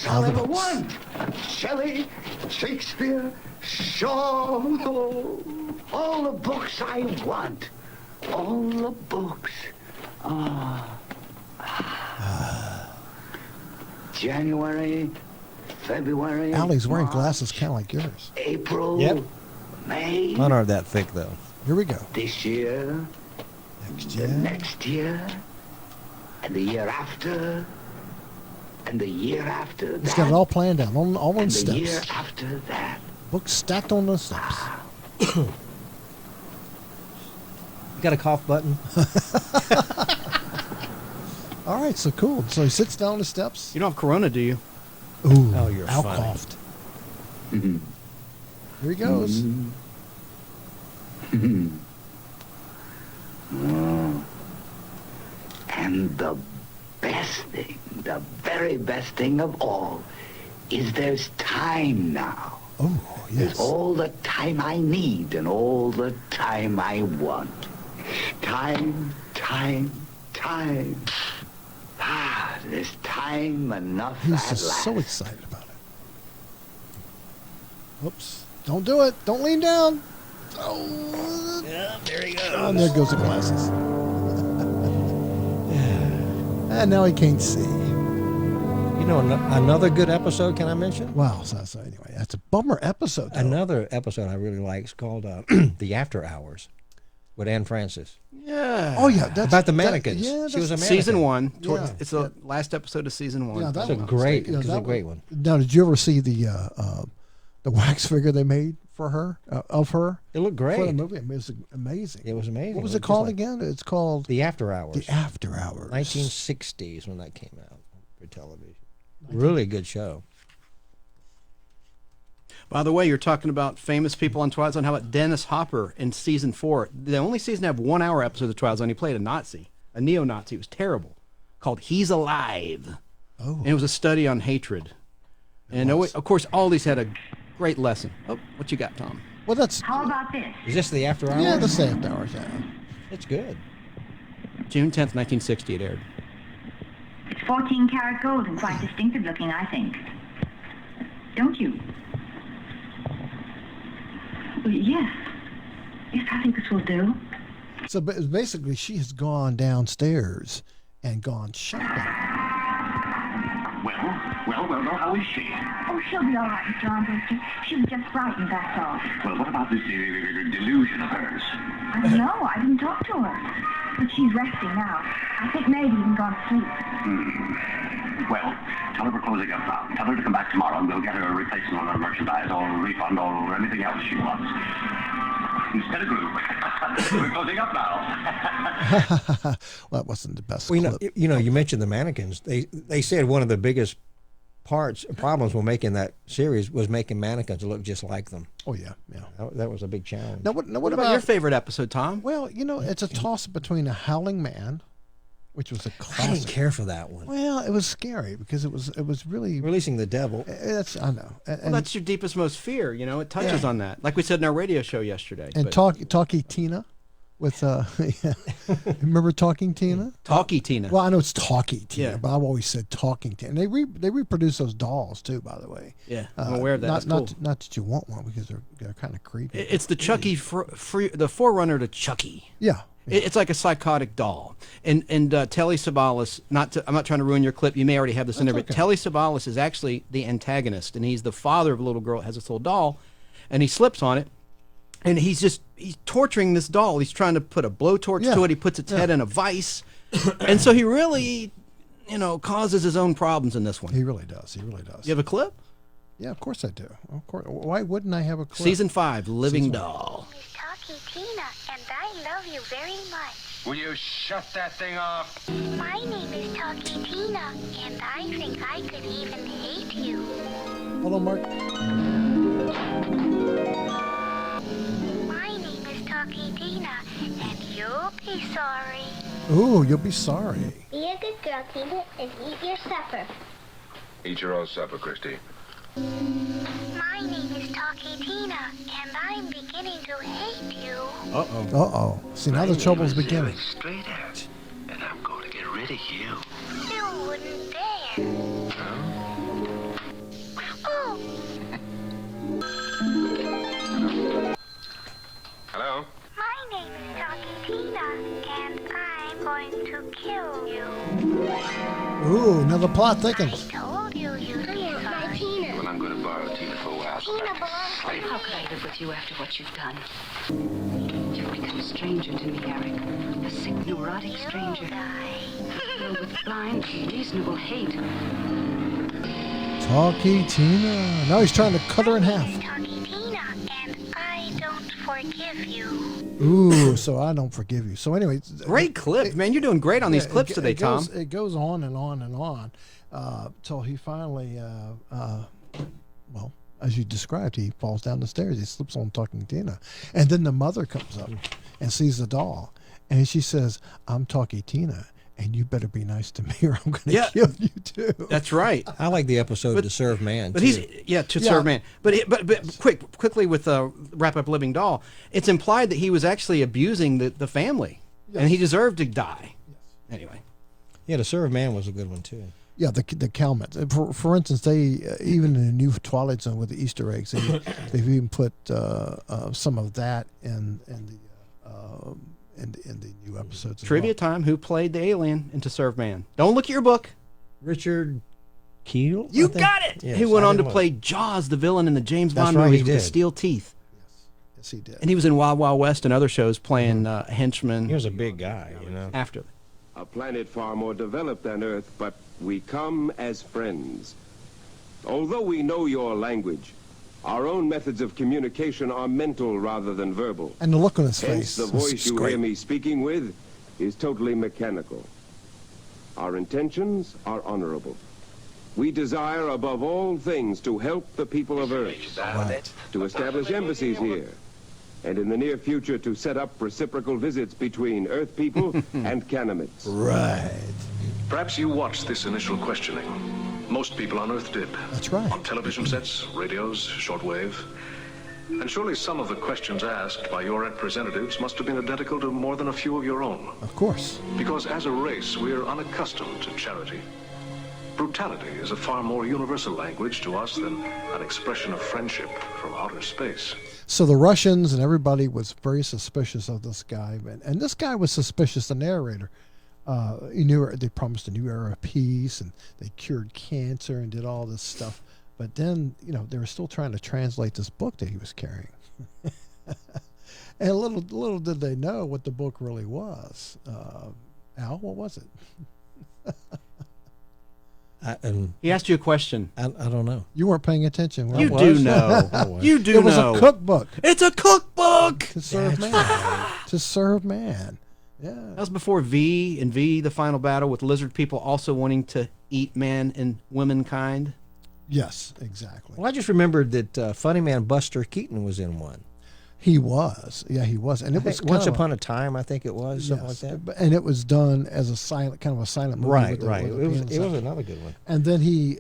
I'll ever want. Shelley, Shakespeare, Shaw, all the books I want, all the books. January, February. Allie's wearing March, glasses kind of like yours. April, Yep. May. Mine aren't that thick though. Here we go. This year. The next year, and the year after, and the year after that. He's got it all planned out, all on and steps. the year after that. Books stacked on those steps. You got a cough button? All right, so cool. So he sits down on the steps. You don't have Corona, do you? Ooh, Oh, you're Al funny. coughed. Mm-hmm. Here he goes. Mm-hmm. Oh. And the best thing, the very best thing of all, is there's time now. Oh, yes. There's all the time I need and all the time I want. Time. Ah, there's time enough He's at just last. so excited about it. Oops. Don't do it. Don't lean down. Oh, Yeah, there he goes. and there goes the glasses. And now he can't see. You know, another good episode, can I mention? Wow. So anyway, that's a bummer episode, though. Another episode I really like is called The After Hours with Anne Francis. Yeah. Oh, yeah. That's About the mannequins. She was a mannequin. Season 1. Yeah. It's the last episode of season 1. Yeah, that It's a one. great, Yeah, it's that a great one. Now, did you ever see the wax figure they made for her, of her? It looked great. For the movie. I mean, it was amazing. It was amazing. What was It it was called just again? It's called The After Hours. The After Hours. 1960s when that came out for television. Really good show. By the way, you're talking about famous people on Twilight Zone. How about Dennis Hopper in season 4? The only season to have 1 hour episode of Twilight Zone. He played a Nazi, a neo-Nazi. It was terrible. Called He's Alive. Oh. And it was a study on hatred. And of course, all these had a great lesson. Oh, what you got, Tom? Well, that's. How about this? Is this The After Hours? Yeah, the After Hours. Yeah. It's good. June 10th, 1960 it aired. It's 14-karat gold and quite distinctive looking, I think. Don't you? Well, yes. Yes, I think this will do. So basically, she has gone downstairs and gone shopping. Well, how is she? Oh, she'll be all right, Mr. Armbruster. She was just frightened, that's all. Well, what about this delusion of hers? I don't know. I didn't talk to her. But she's resting now. I think maybe even gone to sleep. Well, tell her we're closing up now. Tell her to come back tomorrow and we'll get her a replacement on her merchandise or a refund or anything else she wants. Instead of group, we're closing up now. Well, that wasn't the best Well, clip. you mentioned the mannequins. They said one of the biggest problems with making that series was making mannequins look just like them. Oh, yeah. That was a big challenge. Now, what What about your favorite episode, Tom? Well, it's a toss between a Howling Man, which was a I classic. didn't care for that one. Well, it was scary because it was really Releasing the devil. I know. Well, that's your deepest, most fear. You know, it touches on that, like we said in our radio show yesterday. And Talkie Tina, with remember Talking Tina? Talkie Tina. Well, I know it's Talkie Tina, Yeah. but I've always said Talking Tina. And they reproduce those dolls too, by the way. Yeah, I'm aware of that. Not, That's cool. not that you want one because they're kind of creepy. It's the Chucky, the forerunner to Chucky. Yeah. It's like a psychotic doll. And Telly Savalas, I'm not trying to ruin your clip. You may already have this in there, but Telly Savalas is actually the antagonist, and he's the father of a little girl that has this little doll, and he slips on it, and he's torturing this doll. He's trying to put a blowtorch to it. He puts its head in a vice, and so he really, causes his own problems in this one. He really does. He really does. You have a clip? Yeah, of course I do. Of course. Why wouldn't I have a clip? Season 5, Living Doll. Miss Talkie Tina, and I love you very much. Will you shut that thing off? My name is Talkie Tina, and I think I could even hate you. Hold on, Mark. My name is Talkie Tina, and you'll be sorry. Ooh, you'll be sorry. Be a good girl, Tina, and eat your supper. Eat your own supper, Christy. My name is Talkie Tina, and I'm beginning to hate you. Uh-oh. See, now the trouble's beginning. Straight out, and I'm going to get rid of you. You wouldn't dare. Oh! Hello? My name is Talkie Tina, and I'm going to kill you. Ooh, another plot thickens. Told you you'd be sorry. Tina. Well, I'm going to borrow Tina for a while. Tina belongs to you. How could I live with you after what you've done? You've become a stranger to me, Eric. A sick, neurotic stranger. Filled with blind, unreasonable hate. Talkie Tina. Now he's trying to cut her in half. Talkie Tina, and I don't forgive you. Ooh, so I don't forgive you. So anyway. Great clip, man. You're doing great on these clips today, Tom. It goes on and on and on till he finally, well, as you described, he falls down the stairs. He slips on Talking Tina. And then the mother comes up and sees the doll. And she says, I'm Talkie Tina, and you better be nice to me or I'm going to kill you too. That's right. I like the episode To Serve Man. But too. To Serve Man. But quickly with wrap up Living Doll, it's implied that he was actually abusing the family, and he deserved to die. Yes. Anyway. Yeah, To Serve Man was a good one too. Yeah, the Calmets. For instance, they even in the new Twilight Zone with the Easter eggs, they've even put some of that in the new episodes. Trivia time: who played the alien in To Serve Man? Don't look at your book. Richard Keel. You got it. Yes, he went on to look. play Jaws, the villain in the James That's Bond right, movies he with the did. steel teeth. Yes, he did. And he was in Wild Wild West and other shows playing henchmen. He was a big guy, you know. After. A planet far more developed than Earth, but we come as friends. Although we know your language, our own methods of communication are mental rather than verbal. And the look on his Hence, face. the is voice you great. hear me speaking with is totally mechanical. Our intentions are honorable. We desire, above all things, to help the people of Earth, to establish embassies here, and in the near future to set up reciprocal visits between Earth people and Canamites. Right. Perhaps you watched this initial questioning. Most people on Earth did. That's right. On television sets, radios, shortwave. And surely some of the questions asked by your representatives must have been identical to more than a few of your own. Of course. Because as a race, we're unaccustomed to charity. Brutality is a far more universal language to us than an expression of friendship from outer space. So the Russians and everybody was very suspicious of this guy, and this guy was suspicious. The narrator, he knew they promised a new era of peace, and they cured cancer and did all this stuff. But then, they were still trying to translate this book that he was carrying. And little did they know what the book really was. Al, what was it? He asked you a question. I don't know. You weren't paying attention. You do know. You do know. It was a cookbook. It's a cookbook. To serve man. To serve man. Yeah. That was before V and V, the final battle, with lizard people also wanting to eat man and womankind. Yes, exactly. Well, I just remembered that Funny Man Buster Keaton was in one. He was, and it was Once Upon a Time, I think it was something like that. And it was done as a silent movie. Right. With It was another good one. And then he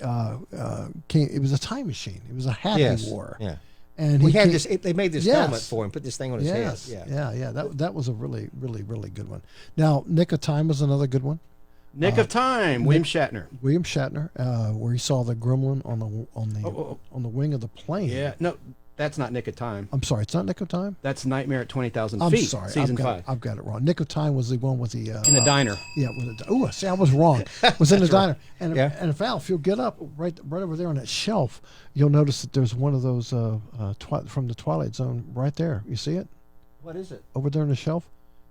came. It was a time machine. It was a hat he wore. Yeah. And we he had came, this. They made this helmet for him. Put this thing on his head. Yeah. That was a really, really, really good one. Now, Nick of Time was another good one. Nick of Time, William Shatner. William Shatner, where he saw the gremlin on the wing of the plane. Yeah, no, that's not Nick of Time. I'm sorry, it's not Nick of Time. That's Nightmare at 20,000 Feet. I'm sorry, season 5. I've got it wrong. Nick of Time was the one with the in the diner. Yeah, see, I was wrong. It was in the diner. And if Al, if you'll get up right over there on that shelf, you'll notice that there's one of those from the Twilight Zone right there. You see it? What is it? Over there on the shelf.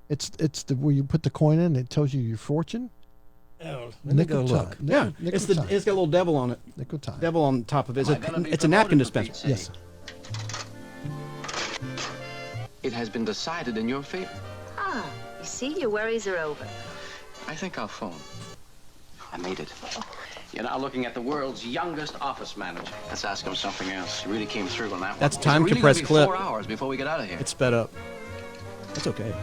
It's where you put the coin in. It tells you your fortune. Oh, let me go look. It's got a little devil on it. Nick of Time. Devil on top of it. It's a napkin dispenser. Yes. It has been decided in your favor. Ah, you see, your worries are over. I think I'll phone. I made it. You're now looking at the world's youngest office manager. Let's ask him something else. He really came through on that one. That's time It's really compressed gonna be clip. 4 hours before we get out of here. It's sped up. That's okay.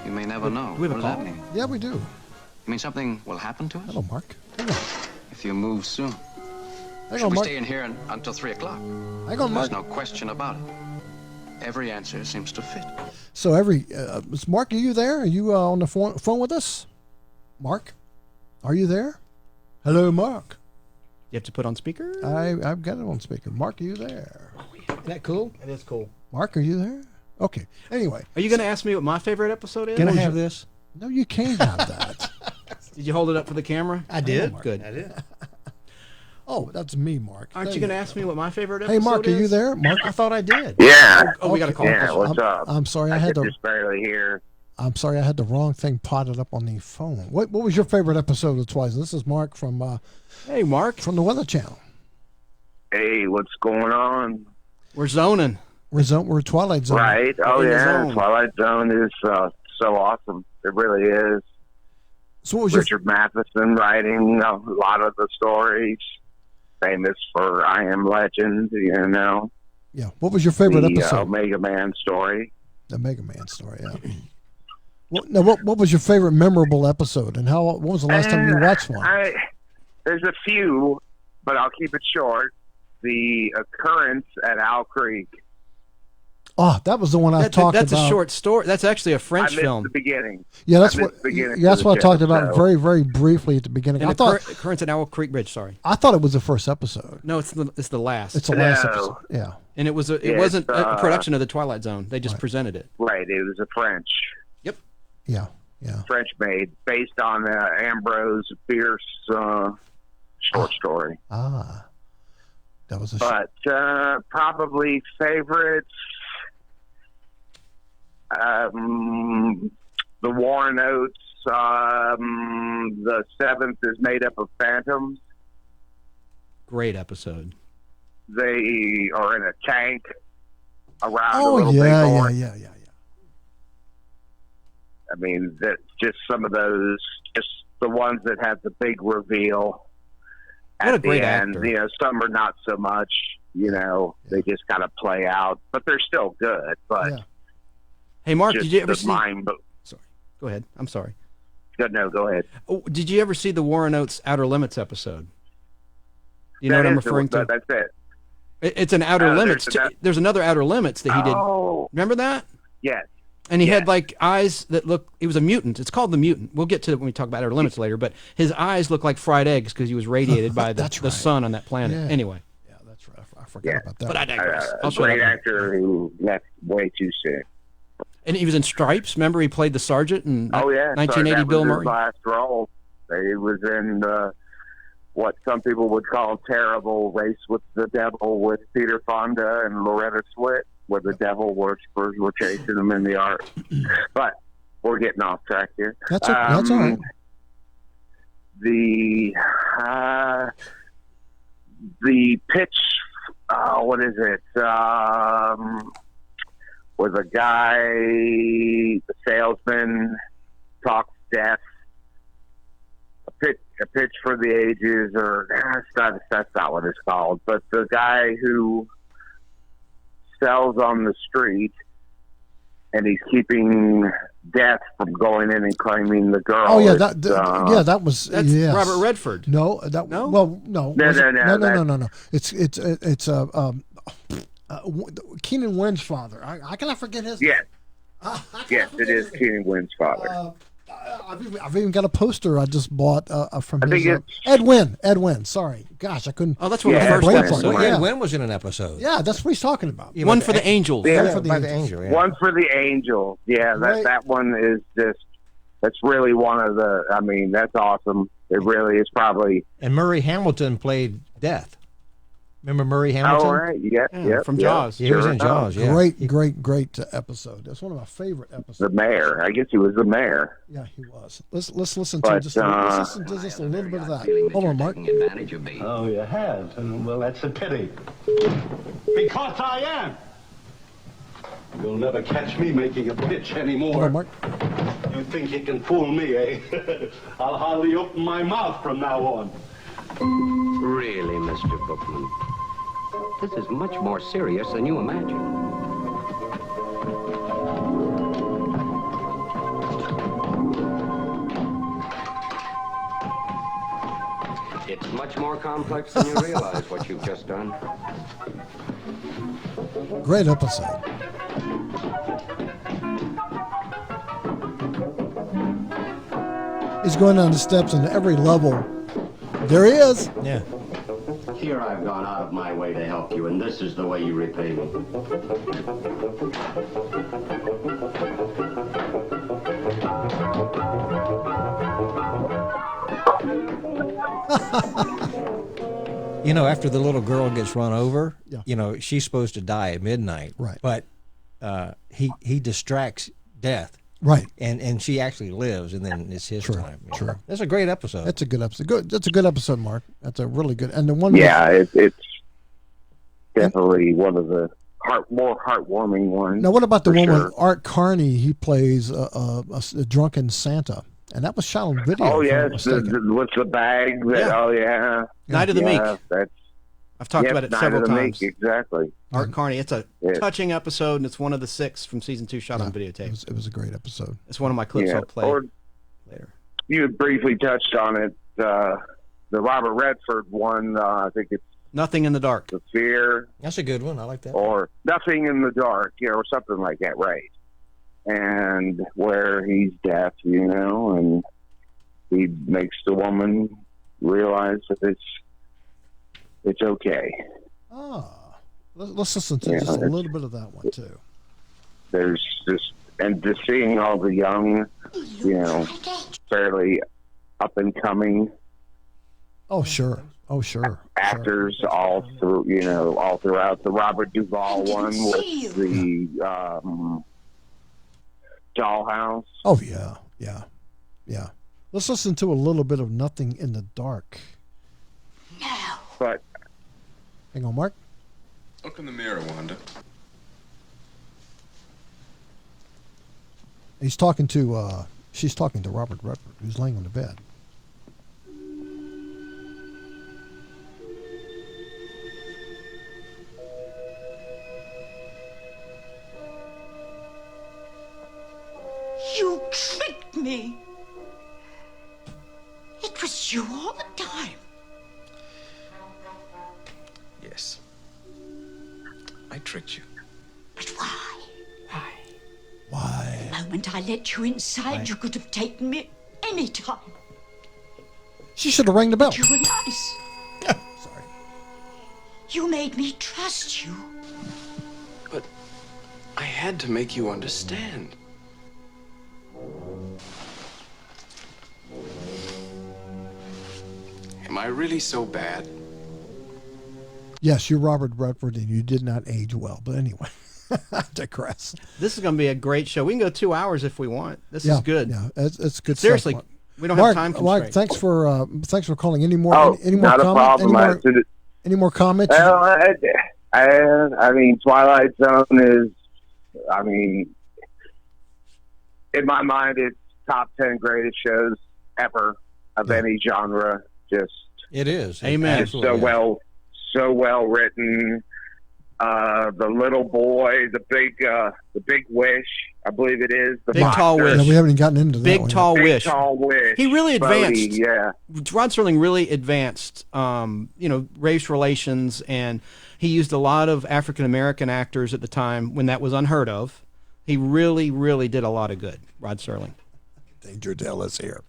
You may never know. Do we have What a does call? that mean? Yeah, we do. You mean something will happen to us? Hello, Mark. If you move soon. Hang Should on, we Mark. stay in here until 3 o'clock? Hang on, Mark. There's no question about it. Every answer seems to fit. So Mark, are you there? Are you on the phone with us? Mark, are you there? Hello, Mark. You have to put on speaker? I've got it on speaker. Mark, are you there? Isn't that cool? It is cool. Mark, are you there? Okay. Anyway. Are you going to ask me what my favorite episode is? Can I have this? No, you can't have that. Did you hold it up for the camera? I did. Oh, good. I did. Oh, that's me, Mark. Aren't you going to ask me what my favorite episode Hey, is? Mark, are you there? Mark, I thought I did. Yeah. Oh, we got a call. Yeah, what's up? I'm sorry, I I had could the just barely hear. I'm sorry, I had the wrong thing potted up on the phone. What was your favorite episode of Twilight? This is Mark from Hey, Mark. From the Weather Channel. Hey, what's going on? We're zoning. We're Twilight Zone. Right. Oh, In the yeah. zone. Twilight Zone is so awesome. It really is. So what was Richard Matheson writing a lot of the stories. Famous for I Am Legend, you know. Yeah. What was your favorite the, episode? Mega Man story. The Mega Man story, yeah. What was your favorite memorable episode, and when was the last time you watched one? There's a few, but I'll keep it short. The Occurrence at Owl Creek. Oh, that was the one I talked that's about. That's a short story. That's actually a French I missed film. the beginning. Yeah, that's I what. missed the beginning That's of what I the talked show, about so- very, very briefly at the beginning. And I thought Occurrence at Owl Creek Bridge. Sorry. I thought it was the first episode. No, it's the last. It's the last episode. Yeah. And it wasn't It's, a production of the Twilight Zone. They just presented it. Right. It was a French. Yep. Yeah. Yeah. French made, based on Ambrose Bierce short story. Ah. That was a. But probably favorites. The Warren Oates. The seventh is made up of phantoms. Great episode. They are in a tank around a Oh little yeah, bighorn. yeah. I mean, that's just some of those, just the ones that have the big reveal What a at great the end. actor. You know, some are not so much. You know, they just kind of play out, but they're still good. But Hey, Mark, just did you ever the see? mind? Sorry. Go ahead. I'm sorry. No, go ahead. Oh, did you ever see the Warren Oates Outer Limits episode? You know what I'm referring to? That's it. It's an Outer there's Limits. There's another Outer Limits that he did. Oh. Remember that? Yes. And he had like eyes that look. He was a mutant. It's called the Mutant. We'll get to it when we talk about Outer Limits later. But his eyes look like fried eggs because he was radiated by the sun on that planet. Yeah. Anyway. Yeah, that's right. I forgot about that. But I digress. A I'll shut great up. actor who left way too soon. And he was in Stripes. Remember, he played the sergeant in Oh yeah, 1980. that Bill was Murray. his last role. He was in what some people would call terrible Race with the Devil with Peter Fonda and Loretta Swit, where the devil worshippers were chasing them in the art. But we're getting off track here. That's all right. The pitch. What is it? Where the guy, the salesman, talks death. A pitch for the ages, or that's not what it's called. But the guy who cells on the street, and he's keeping death from going in and claiming the girl. Oh yeah, It's, That's yes. Robert Redford. No, No? Well, no. No. It's Keenan Wynn's father. I cannot forget his Yes. name. Yes, it is Keenan Wynn's father. I've even got a poster I just bought from I think his Ed Wynn. Ed Wynn. Sorry, gosh, I couldn't. Oh, that's one of the Yeah, first Ed Wynn. episodes. Well, Yeah. Ed Wynn was in an episode. Yeah, that's what he's talking about. Yeah, One but for the Angels. Yeah. One for the by the Angels. angel. Yeah. One for the Angel. Yeah, Right. that one is just, that's really one of the, I mean, that's awesome. It really is probably. And Murray Hamilton played Death. Remember Murray Hamilton? Oh, right. Yeah, from Jaws. Yeah, he was in Jaws. Yeah. Great episode. That's one of my favorite episodes. The mayor. I guess he was the mayor. Yeah, he was. Let's listen But, to just a little bit of that. Hold on, Mark. Advantage of me. Oh, you have? Well, that's a pity. Because I am. You'll never catch me making a pitch anymore. Hold on, Mark. You think you can fool me, eh? I'll hardly open my mouth from now on. Really, Mr. Bookman, this is much more serious than you imagine. It's much more complex than you realize what you've just done. Great episode. He's going down the steps, and every level, there he is. Yeah. Here I've gone out of my way to help you, and this is the way you repay me. You know, after the little girl gets run over, Yeah. you know, she's supposed to die at midnight. Right. But he distracts Death. Right. And she actually lives, and then it's his time. you know. True. That's a great episode. That's a good episode. Good. That's a good episode, Mark. That's a really good. And the one. Yeah, it's definitely one of the more heartwarming ones. Now, what about the for one sure. with Art Carney? He plays a drunken Santa, and that was shot on video. Oh if I'm not yes, mistaken. with the bag. That, Yeah. Oh yeah. Night of the Yeah, Meek. That's I've talked Yep, about it Night several of the times. Meek, exactly. Art Carney. It's a Yeah. touching episode, and it's one of the 6 from season 2 shot on videotape. It was a great episode. It's one of my clips Yeah. I'll play Or later. you had briefly touched on it. The Robert Redford one. I think it's Nothing in the Dark. The Fear. That's a good one. I like that. Or Nothing in the Dark, or something like that, right? And where he's deaf, and he makes the woman realize that it's okay. Let's listen to just a little bit of that one too. There's just, and just seeing all the young, fairly up and coming Oh sure. actors all throughout the Robert Duvall one with the Dollhouse. Oh yeah. Let's listen to a little bit of Nothing in the Dark. But hang on, Mark. Look in the mirror, Wanda. She's talking to Robert Redford, who's laying on the bed. You tricked me. It was you all the time. Yes. I tricked you. But why? Why? The moment I let you inside, you could have taken me any time. She should have rang the bell. You were nice. Sorry. You made me trust you. But I had to make you understand. Am I really so bad? Yes, you're Robert Redford, and you did not age well. But anyway, I digress. This is going to be a great show. We can go 2 hours if we want. This is good. Yeah, it's good. Seriously, stuff, we don't Mark, have time Mark, constraints. thanks for calling. Any more? Any more not a comments? problem. Any more comments? Well, I mean, Twilight Zone is, in my mind, it's top 10 greatest shows ever of any genre. Just it is. Amen. It's so well written. the little boy, the big wish, I believe it is. The Big Tall Wish. Yeah, we haven't even gotten into that Big one Tall yet. Wish. Big Tall Wish. He really advanced. Bodie, yeah. Rod Serling really advanced, race relations, and he used a lot of African American actors at the time when that was unheard of. He really, really did a lot of good. Rod Serling. Danger Dallas here.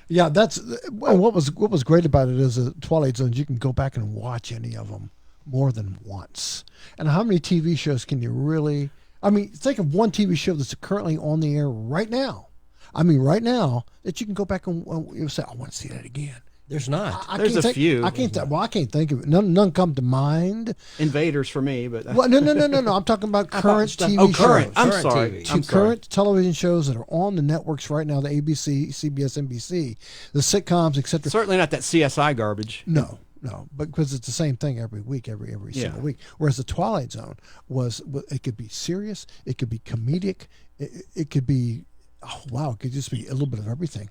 Yeah, that's what was great about it is the Twilight Zones. You can go back and watch any of them more than once. And how many TV shows can you really? I mean, think of one TV show that's currently on the air right now. I mean, right now that you can go back and you say, "I want to see that again." There's not. There's a few. I can't. I can't think of it. None come to mind. Invaders for me, but Well, no. I'm talking about current TV shows. Current. I'm sorry. Current television shows that are on the networks right now: the ABC, CBS, NBC, the sitcoms, etc. Certainly not that CSI garbage. No, but because it's the same thing every week, every single week. Whereas the Twilight Zone it could be serious, it could be comedic, it could be, it could just be a little bit of everything.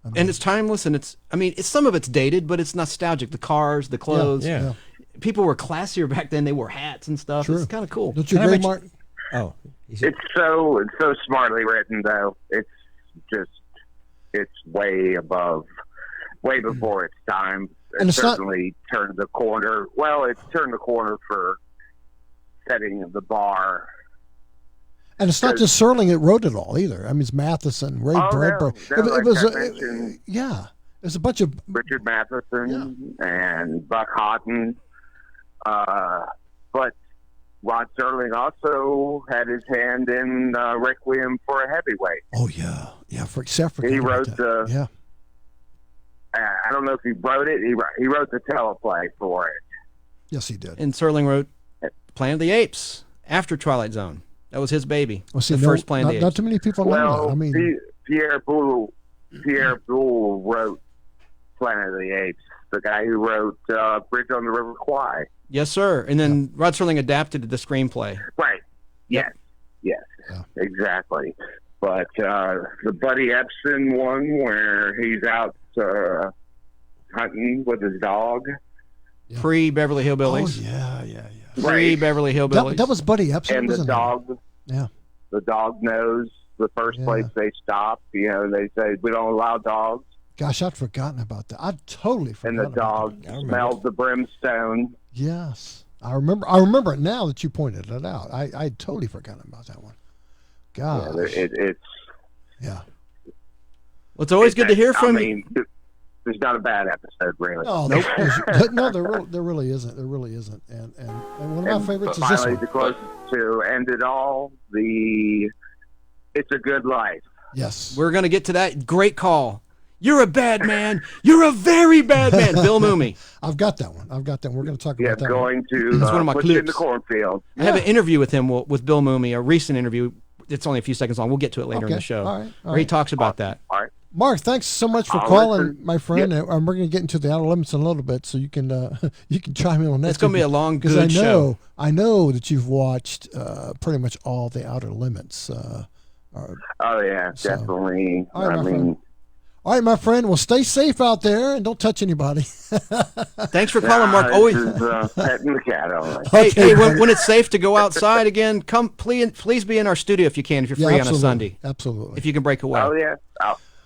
I mean, and it's timeless, and it's some of it's dated, but it's nostalgic. The cars, the clothes. Yeah. People were classier back then. They wore hats and stuff. True. It's kind of cool. Don't you agree, Mark? Oh, it's so smartly written, though. It's way before its time. And It it's not- certainly turned the corner. Well, it's turned the corner for setting the bar. And it's not just Serling that wrote it all either. I mean, it's Matheson, Ray Bradbury. It was there's a bunch of Richard Matheson and Buck Houghton. But Rod Serling also had his hand in Requiem for a Heavyweight. Oh yeah. For except for He wrote the. I don't know if he wrote it. He wrote the teleplay for it. Yes, he did. And Serling wrote Planet of the Apes after Twilight Zone. That was his baby. Well, see, the first Planet of the Apes. Not too many people know that. I mean, Pierre Boulle wrote Planet of the Apes. The guy who wrote Bridge on the River Kwai. Yes, sir. And then Rod Serling adapted the screenplay. Right. Yes. Exactly. But the Buddy Epson one where he's out hunting with his dog. Pre-Beverly Hillbillies. Oh, yeah. Pre-Beverly Hillbillies. That was Buddy Epson, And the wasn't dog. Yeah. The dog knows the first place they stop. You know, they say, we don't allow dogs. Gosh, I'd forgotten about that. I'd totally forgotten. And the dog smelled the brimstone. Yes. I remember it now that you pointed it out. I'd totally forgotten about that one. God. Yeah, Well, it's always good to hear from you. There's not a bad episode, really. Oh, nope. No, there really isn't. There really isn't. And one of my favorites is this finally, one. the closest to end it all, It's a Good Life. Yes. We're going to get to that. Great call. You're a bad man. You're a very bad man. Bill Mumy. I've got that one. We're going to talk about that going to That's one of my What's clips. in the Cornfield. I have an interview with him, with Bill Mumy, a recent interview. It's only a few seconds long. We'll get to it later in the show. All right. Where he talks about that. All right. Mark, thanks so much for I'll calling, listen. my friend. And we're going to get into the Outer Limits in a little bit, so you can chime in on that. It's going to be a long, good because show. I know that you've watched pretty much all the Outer Limits. Definitely. All right, all right, my friend. Well, stay safe out there and don't touch anybody. Thanks for calling, Mark. Always petting the cat only. Hey, when it's safe to go outside again, come please be in our studio if you can, if you're free on a Sunday. Absolutely. If you can break away. Oh, yeah.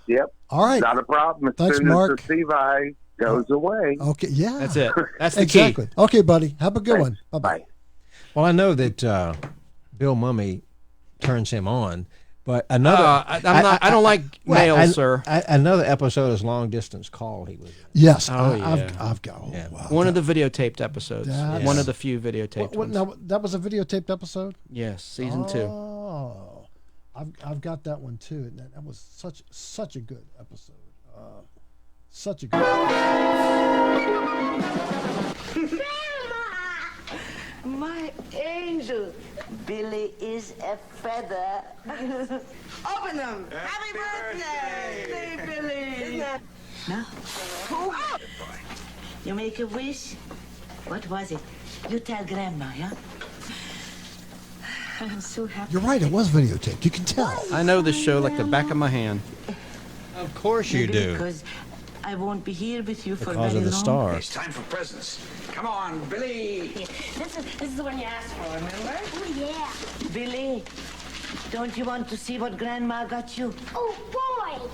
Yep. All right. Not a problem. As Thanks, soon Mark. as the Levi goes away. Okay, yeah. That's it. That's the exactly. key. Okay, buddy. Have a good one. Bye-bye. Well, I know that Bill Mumy turns him on, but another. I don't like males, sir. Another episode is Long Distance Call. He was. Yes. I've got. Wow. One of the videotaped episodes. One of the few videotaped ones. Now, that was a videotaped episode? Yes, season 2. Oh. I've got that one too. And that was such a good episode. Such a good. My angel. Billy is a feather. Open them. Happy birthday, Billy. Now, you make a wish. What was it? You tell Grandma, yeah? I'm so happy. You're right. It was videotaped. You can tell. I know this show like the back of my hand. Of course you Maybe do. Because I won't be here with you for Because very of the long. star. It's time for presents. Come on, Billy. This is the one you asked for, remember? Oh, yeah. Billy, don't you want to see what Grandma got you? Oh, boy!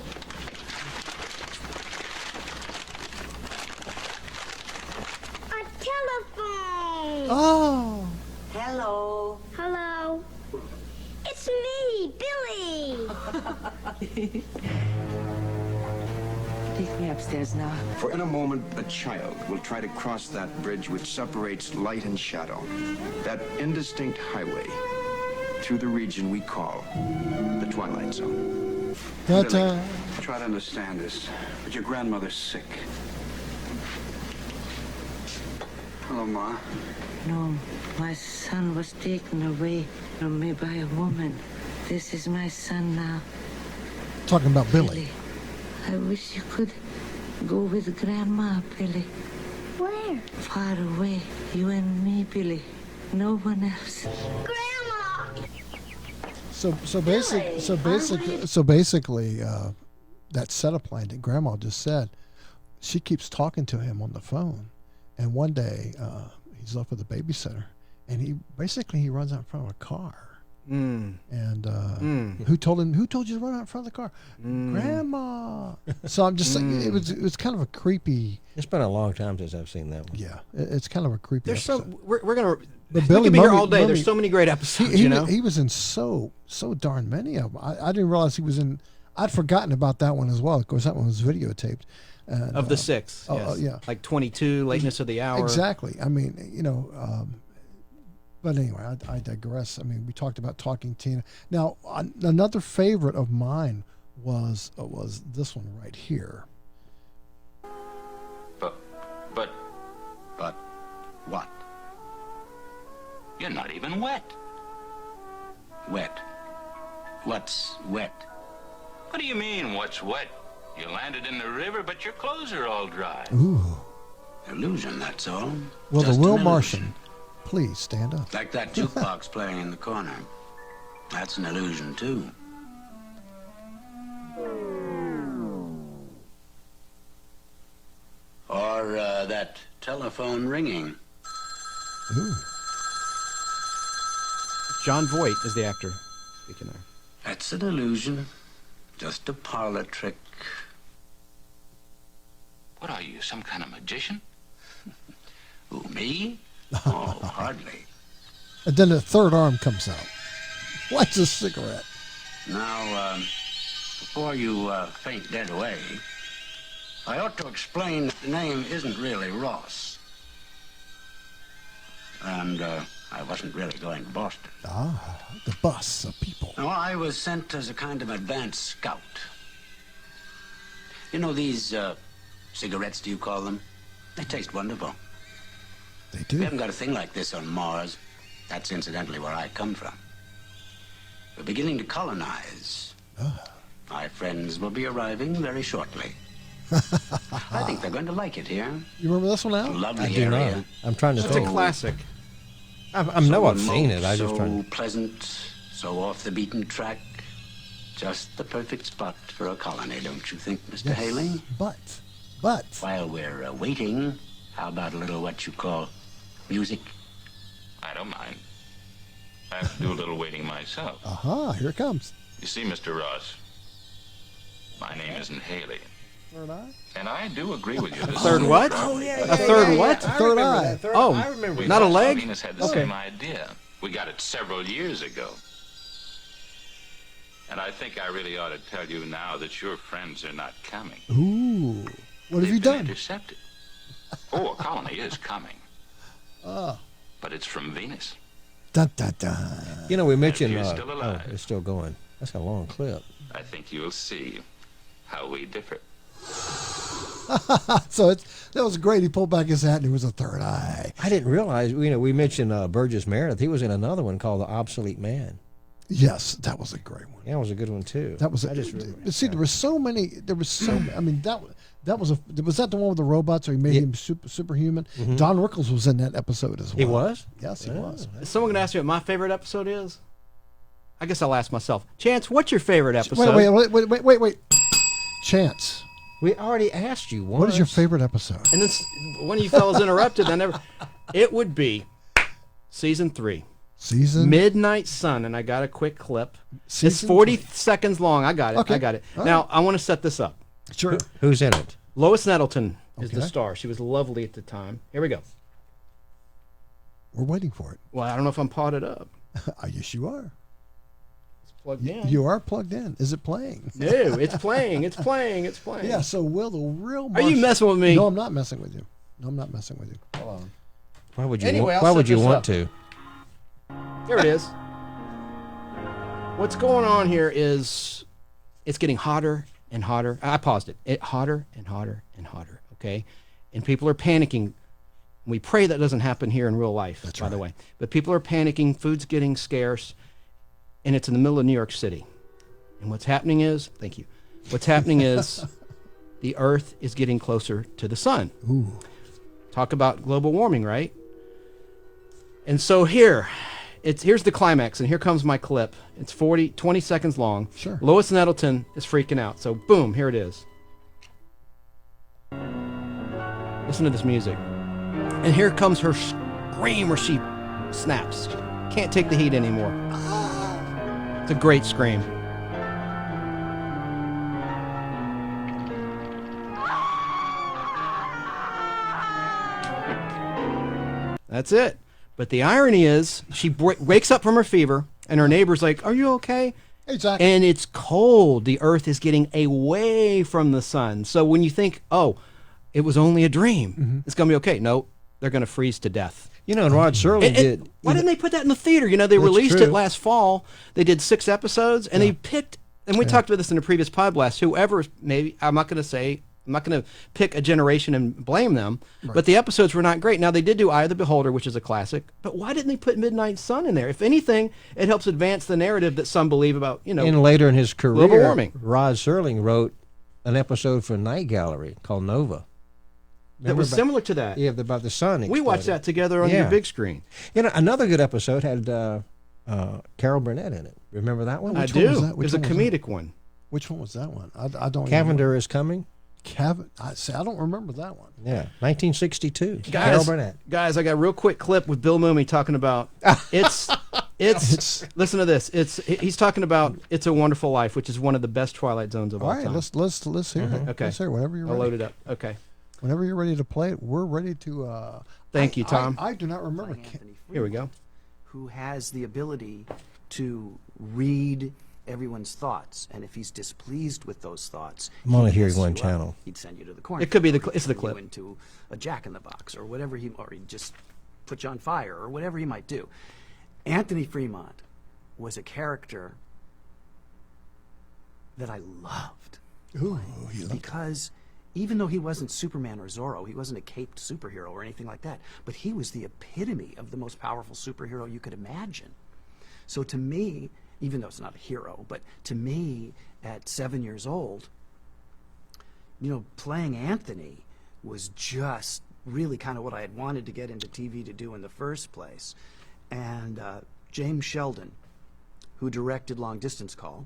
A telephone! Oh. Hello. Hello. It's me, Billy! Take me upstairs now. For in a moment, a child will try to cross that bridge which separates light and shadow, that indistinct highway through the region we call the Twilight Zone. Ta-ta. Try to understand this, but your grandmother's sick. Hello, Ma. No, my son was taken away from me by a woman. This is my son now. Talking about Billy. I wish you could go with Grandma, Billy. Where? Far away, you and me, Billy. No one else. Grandma! So basically, that setup line that Grandma just said, she keeps talking to him on the phone, and one day he's left with a babysitter, and he runs out in front of a car. And who told you to run out in front of the car? Grandma. So I'm just saying it was kind of a creepy. It's been a long time since I've seen that one. Yeah, it's kind of a creepy. There's episode. we're gonna. But we Billy could be here Murray- all day. Murray- There's so many great episodes. He, you know. he was in so darn many of them. I didn't realize he was in. I'd forgotten about that one as well. Of course, that one was videotaped. And, Of the six, yes. yeah, like 22, lateness of the hour. Exactly. I mean, but anyway, I digress. I mean, we talked about Talking Tina. Now, another favorite of mine was this one right here. But what? You're not even wet. Wet? What's wet? What do you mean, what's wet? You landed in the river, but your clothes are all dry. Ooh. Illusion, that's all. Well, Just the Will an Martian. illusion. Please stand up. Like that jukebox playing in the corner. That's an illusion, too. Or that telephone ringing. Ooh. John Voight is the actor speaking there. That's an illusion. Just a parlor trick. What are you, some kind of magician? Who, me? Oh, hardly. And then the third arm comes out. Lights a cigarette. Now, before you faint dead away, I ought to explain that the name isn't really Ross. And I wasn't really going to Boston. Ah, the bus of people. No, I was sent as a kind of advanced scout. You know these cigarettes, do you call them? They taste wonderful. They do. We haven't got a thing like this on Mars. That's incidentally where I come from. We're beginning to colonize. My friends will be arriving very shortly. I think they're going to like it here. You remember this one, Al? Lovely I do area. not. I'm trying to It's think. a classic. I know I've seen remote, it. I just so trying. pleasant, so off the beaten track. Just the perfect spot for a colony, don't you think, Mr. Yes. Haley? But. While we're waiting, how about a little what you call music? I don't mind. I have to do a little waiting myself. Aha, here it comes. You see, Mr. Ross, my name isn't Haley. Third eye? And I do agree with you. This Third is what? probably- A third what? I Third remember eye. that. Third- Oh, I remember We not a thought leg? Venus had the Okay. same idea. We got it several years ago. And I think I really ought to tell you now that your friends are not coming. Ooh. What have They've you been done? Intercepted. Oh, a colony is coming. Oh. But it's from Venus. Dun, dun, dun. You know, we mentioned. you're still alive. It's still going. That's a long clip. I think you'll see how we differ. So that was great. He pulled back his hat and there was a third eye. I didn't realize. We mentioned Burgess Meredith. He was in another one called The Obsolete Man. Yes, that was a great one. Yeah, it was a good one too. That was. I just really, See, there were so many. There was so. I mean, that was that the one with the robots, or he made him superhuman? Mhm. Don Rickles was in that episode as well. He was? Yes, he Oh. was. Is someone going to ask me what my favorite episode is? I guess I'll ask myself. Chance, what's your favorite episode? Wait. Chance. We already asked you once. What is your favorite episode? And then one of you fellas interrupted. It would be season 3. Midnight Sun, and I got a quick clip. It's 40 seconds long. I got it. Okay. I got it. All now, right. I want to set this up. Sure. Who's in it? Lois Nettleton is the Okay. star. She was lovely at the time. Here we go. We're waiting for it. Well, I don't know if I'm potted up. Yes, you are. It's plugged in. You are plugged in. Is it playing? No, it's playing. It's playing. It's playing. Yeah, so Will, the real Are you messing with me? No, I'm not messing with you. No, I'm not messing with you. Hold on. Why would you? Anyway, I'll why set would you this want up. to? Here it is. What's going on here is it's getting hotter and hotter. I paused it. Hotter and hotter and hotter, okay? And people are panicking. We pray that doesn't happen here in real life, by the way. But people are panicking. Food's getting scarce. And it's in the middle of New York City. And what's happening is, thank you. What's happening is the Earth is getting closer to the sun. Ooh. Talk about global warming, right? And so here's the climax, and here comes my clip. It's 20 seconds long. Sure. Lois Nettleton is freaking out. So boom, here it is. Listen to this music. And here comes her scream where she snaps. Can't take the heat anymore. It's a great scream. That's it. But the irony is, she wakes up from her fever, and her neighbor's like, "Are you okay?" Exactly. And it's cold. The Earth is getting away from the sun. So when you think, "Oh, it was only a dream," it's gonna be okay. No, they're gonna freeze to death. You know, and Rod Serling did. Why didn't they put that in the theater? You know, they That's released true. it last fall. They did 6 episodes, and they picked. And we talked about this in a previous Podblast. Whoever, maybe I'm not going to pick a generation and blame them, but the episodes were not great. Now, they did do Eye of the Beholder, which is a classic, but why didn't they put Midnight Sun in there? If anything, it helps advance the narrative that some believe about, And later in his career, global warming. Rod Serling wrote an episode for Night Gallery called Nova. That was similar to that. Yeah, about the sun. We watched that together on your big screen. You know, another good episode had Carol Burnett in it. Remember that one? I Which one was do. that? It Which was a one was that? comedic one. Which one was that one? I don't. Cavender is Coming. I don't remember that one. Yeah, 1962. Carol Burnett. Guys, I got a real quick clip with Bill Mooney talking about it's listen to this. He's talking about It's a Wonderful Life, which is one of the best Twilight Zones of all All right, time. let's hear it. Okay. Let's hear it whenever you're I'll ready. load it up. Okay. Whenever you're ready to play it, we're ready to. Thank you, Tom. I do not remember. Here we go. Who has the ability to read everyone's thoughts, and if he's displeased with those thoughts, I'm only he'd hearing mess one you up. channel. He'd send you to the corner. It could be store, it's the turn you clip. into a jack-in-the-box or whatever or he'd just put you on fire or whatever he might do. Anthony Fremont was a character that I loved. Ooh, because even though he wasn't Superman or Zorro, he wasn't a caped superhero or anything like that, but he was the epitome of the most powerful superhero you could imagine. So to me, even though it's not a hero, but to me, at 7 years old, playing Anthony was just really kind of what I had wanted to get into TV to do in the first place. And James Sheldon, who directed Long Distance Call,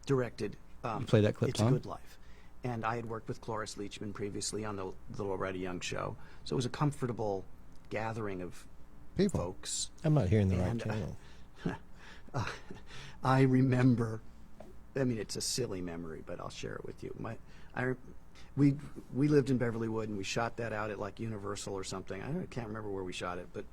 directed You play that clip, It's Tom? a Good Life. And I had worked with Cloris Leachman previously on the Loretta Young show. So it was a comfortable gathering of people. Folks. I'm not hearing the right And, channel. I remember, it's a silly memory, but I'll share it with you. We lived in Beverlywood, and we shot that out at like Universal or something. I can't remember where we shot it, but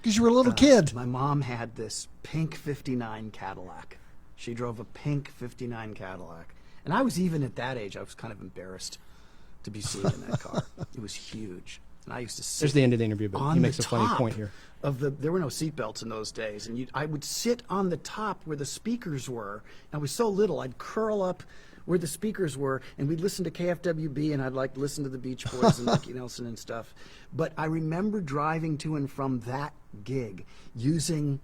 Because you were a little kid. my mom had this pink 59 Cadillac. She drove a pink 59 Cadillac. And I was even at that age, I was kind of embarrassed to be seen in that car. It was huge. And I used to sit There's the end of the interview, but he on makes the a funny top point here. there were no seatbelts in those days, and I would sit on the top where the speakers were. I was so little, I'd curl up where the speakers were, and we'd listen to KFWB, and I'd like listen to the Beach Boys and Mickey Nelson and stuff. But I remember driving to and from that gig using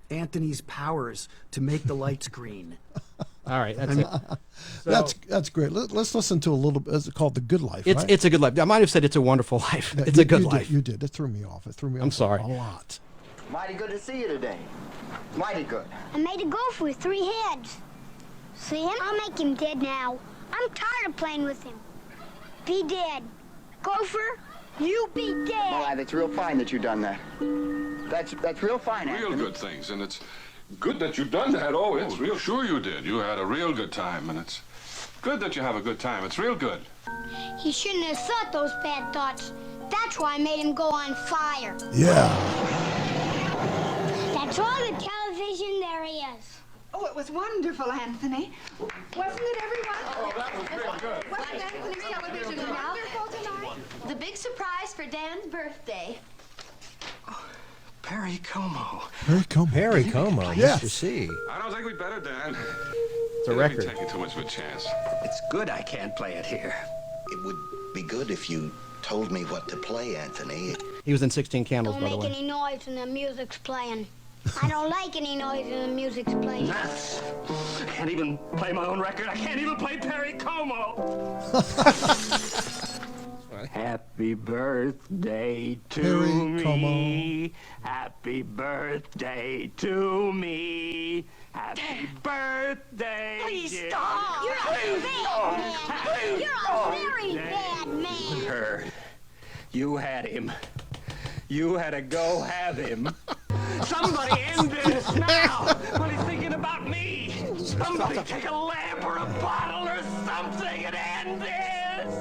Anthony's powers to make the lights green. All right, that's it. That's great. Let's listen to a little bit. It's called The Good Life. It's right? it's a good life. I might have said It's a Wonderful Life. Yeah, It's a good you life. Did, you did. It threw me off. It threw me off. I'm sorry. A lot. Mighty good to see you today. Mighty good. I made a gopher with 3 heads. See him? I'll make him dead now. I'm tired of playing with him. Be dead. Gopher, you be dead. All right, it's real fine that you done that. That's real fine, Real Anthony. good things, and it's good that you've done that. Oh, it's real. Sure you did. You had a real good time, and it's good that you have a good time. It's real good. He shouldn't have thought those bad thoughts. That's why I made him go on fire. Yeah. That's all the television there is. Oh, it was wonderful, Anthony. Wasn't it, everyone? Oh, that was real good. Wasn't Anthony's television wonderful tonight? The big surprise for Dan's birthday. Perry Como. Perry Como. Yes. Mr. C. I don't think we'd better, Dan. It's a record. You're taking too much of a chance. It's good I can't play it here. It would be good if you told me what to play, Anthony. He was in 16 Candles, Don't by the make way. any noise when the music's playing. I don't like any noise when the music's playing. Nuts. I can't even play my own record. I can't even play Perry Como. Happy birthday to Perry me. Como. Happy birthday to me. Happy birthday. Please dear. stop. You're a bad man. You're a very bad man. Her. You had him. You had to go have him. Somebody end this now! When he's thinking about me! Somebody take a lamp or a bottle or something and end this!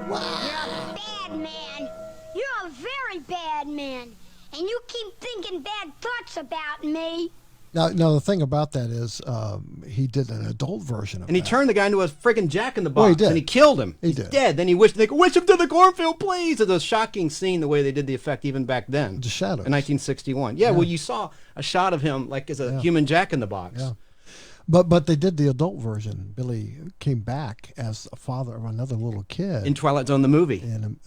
You're a bad man. You're a very bad man. And you keep thinking bad thoughts about me. Now, the thing about that is he did an adult version of And he that. turned the guy into a friggin' Jack-in-the-Box. Well, he did. And he killed him. He He's did. dead. Then he wished, they go, wish him to the cornfield, please. It's a shocking scene, the way they did the effect even back then. The shadows. In 1961. Yeah, well, you saw a shot of him like as a human Jack-in-the-Box. Yeah. But they did the adult version. Billy came back as a father of another little kid. In Twilight Zone, the movie. And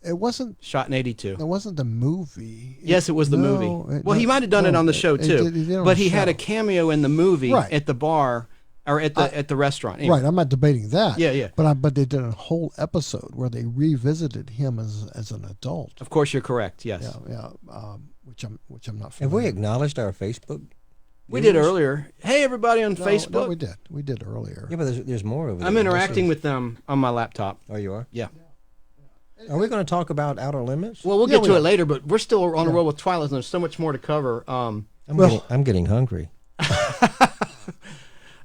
it wasn't... Shot in 82. It wasn't the movie. Yes, it was the movie. Well, he might have done it on the show, too. He did on but the he had show. a cameo in the movie Right. at the bar, or at the restaurant. Anyway. Right, I'm not debating that. Yeah, yeah. But they did a whole episode where they revisited him as an adult. Of course, you're correct, yes. Yeah, which I'm not Have familiar we with. acknowledged our Facebook? We did viewers? earlier. Hey, everybody on Facebook. No, we did. We did earlier. Yeah, but there's more of it. I'm interacting with them on my laptop. Oh, you are? Yeah. Are we going to talk about Outer Limits? Well, we'll get to it later, but we're still on a roll with Twilight, and there's so much more to cover. I'm getting hungry.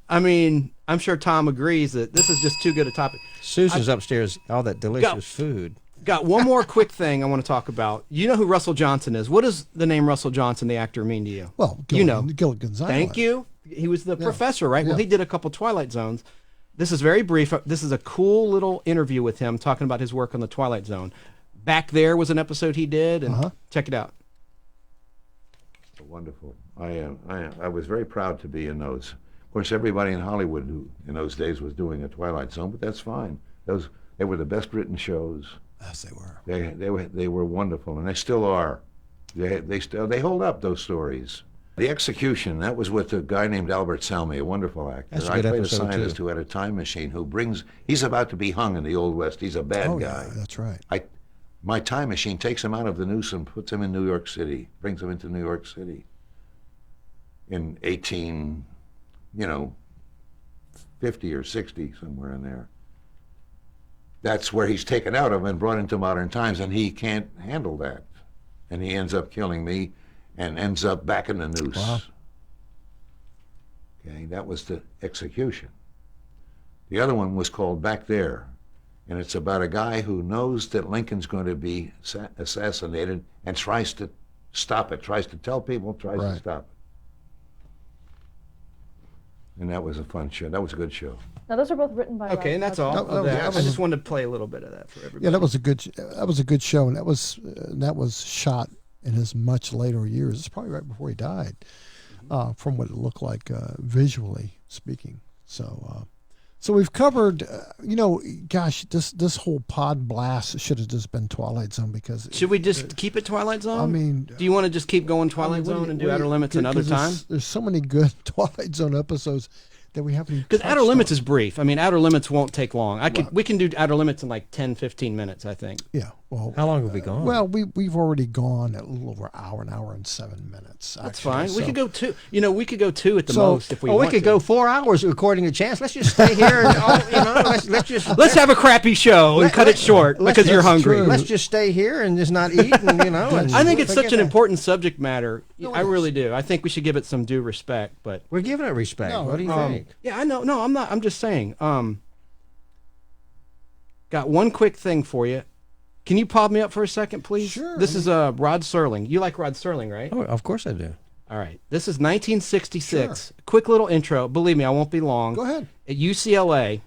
I mean, I'm sure Tom agrees that this is just too good a topic. Susan's upstairs, all that delicious food. Got one more quick thing I want to talk about. You know who Russell Johnson is. What does the name Russell Johnson, the actor, mean to you? Well, Gilligan's Island. Thank you. He was the professor, right? Yeah. Well, he did a couple Twilight Zones. This is very brief. This is a cool little interview with him talking about his work on the Twilight Zone. Back There was an episode he did, and check it out. Wonderful. I was very proud to be in those. Of course, everybody in Hollywood who in those days was doing a Twilight Zone, but that's fine. They were the best written shows. Yes, they were. They were wonderful, and they still are. They hold up, those stories. The Execution, that was with a guy named Albert Salmi, a wonderful actor. That's a I good played a episode, scientist too. who had a time machine he's about to be hung in the Old West. He's a bad guy. Yeah, that's right. My time machine takes him out of the noose and puts him in New York City, brings him into New York City in 50 or 60, somewhere in there. That's where he's taken out of and brought into modern times, and he can't handle that. And he ends up killing me and ends up back in the noose. Wow. Okay, that was the Execution. The other one was called Back There, and it's about a guy who knows that Lincoln's going to be assassinated and tries to stop it, tries to tell people, tries to stop it. And that was a fun show. That was a good show. Now those are both written by. Okay, and that's all. No, of that. that I just wanted to play a little bit of that for everybody. Yeah, that was a good show, and that was shot in his much later years. It's probably right before he died, from what it looked like visually speaking. So we've covered, gosh, this whole Podblast should have just been Twilight Zone because. Should we just keep it Twilight Zone? I mean, do you want to just keep going Twilight Zone and do Outer Limits another time? There's so many good Twilight Zone episodes that we haven't. Because Outer Limits is brief. I mean, Outer Limits won't take long. We can do Outer Limits in like 10, 15 minutes, I think. Yeah. Well, how long have we gone? Well, we've already gone a little over an hour and 7 minutes. That's actually. fine. So, We could go 2. You know, we could go 2 at the most if we want we could to. go 4 hours according to Chance. Let's just stay here and let's just Let's have a crappy show and cut it short because you're hungry. Let's just stay here and just not eat, and I think it's such an forget that. important subject matter. No, I it really do. I think we should give it some due respect. But we're giving it respect. No, what do you think? yeah, I know. No, I'm not. I'm just saying. Got one quick thing for you. Can you pop me up for a second, please? Sure. This is Rod Serling. You like Rod Serling, right? Oh, of course I do. All right. This is 1966. Quick little intro. Believe me, I won't be long. Go ahead. At UCLA.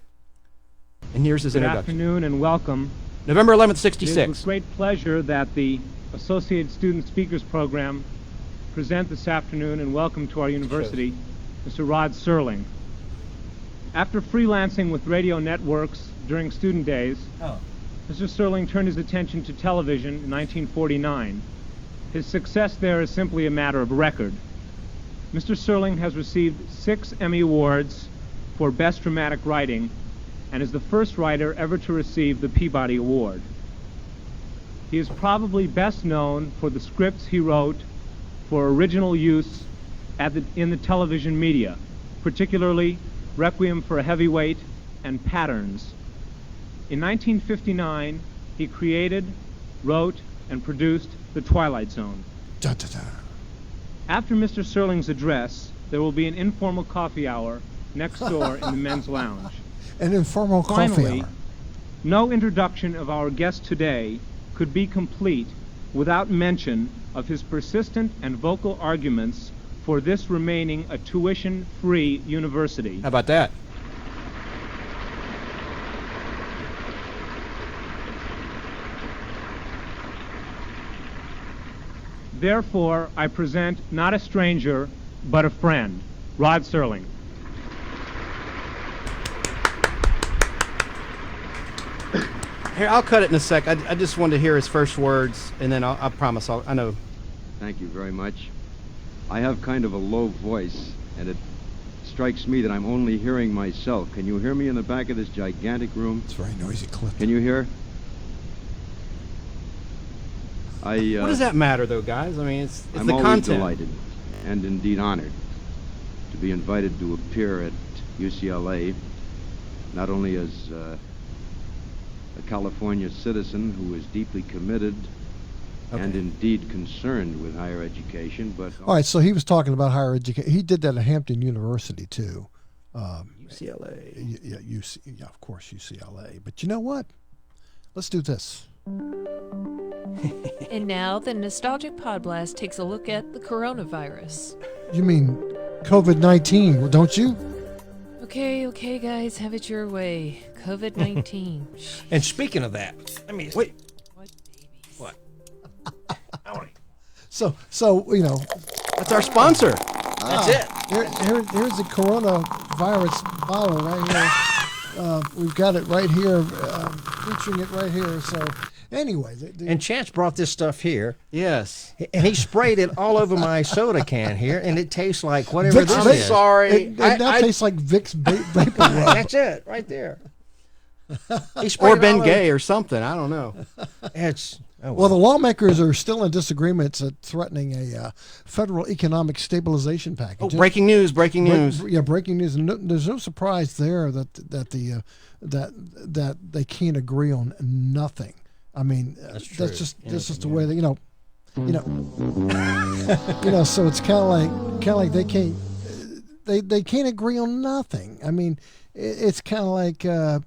And here's his Good introduction. afternoon and welcome. November 11th, It is 66. with great pleasure that the Associated Student Speakers Program present this afternoon and welcome to our university Mr. Rod Serling. After freelancing with radio networks during student days, Mr. Serling turned his attention to television in 1949. His success there is simply a matter of record. Mr. Serling has received 6 Emmy Awards for Best Dramatic Writing and is the first writer ever to receive the Peabody Award. He is probably best known for the scripts he wrote for original use in the television media, particularly Requiem for a Heavyweight and Patterns. In 1959, he created, wrote, and produced The Twilight Zone. Da, da, da. After Mr. Serling's address, there will be an informal coffee hour next door in the men's lounge. An informal coffee Finally, hour. no introduction of our guest today could be complete without mention of his persistent and vocal arguments for this remaining a tuition-free university. How about that? Therefore, I present not a stranger, but a friend, Rod Serling. Here, I'll cut it in a sec. I just wanted to hear his first words, and then I promise I know. Thank you very much. I have kind of a low voice, and it strikes me that I'm only hearing myself. Can you hear me in the back of this gigantic room? It's very noisy, Cliff. Can you hear? What does that matter, though, guys? I mean, it's I'm the always content. delighted and indeed honored to be invited to appear at UCLA, not only as a California citizen who is deeply committed and indeed concerned with higher education, but All right, so he was talking about higher education. He did that at Hampton University, too. UCLA. Yeah, of course, UCLA. But you know what? Let's do this. And now the nostalgic Podblast takes a look at the coronavirus. You mean COVID-19, don't you? Okay, guys, have it your way. COVID-19. And speaking of that, let me wait. What? So you know, that's our sponsor. That's it. Here's the coronavirus bottle right here. We've got it right here, featuring it right here. So anyway, And Chance brought this stuff here. Yes. And he sprayed it all over my soda can here, and it tastes like whatever Vicks this Vape- is. Sorry. It now tastes like Vicks Vapor Rub. That's it, right there. He sprayed Or it Ben all Gay or something. I don't know. It's Well, the lawmakers are still in disagreements at threatening a federal economic stabilization package. Oh, breaking news! Breaking news! Yeah, breaking news. And there's no surprise there that they can't agree on nothing. I mean, that's just the way that you know. So it's kind of like they can't agree on nothing. I mean, it's kind of like,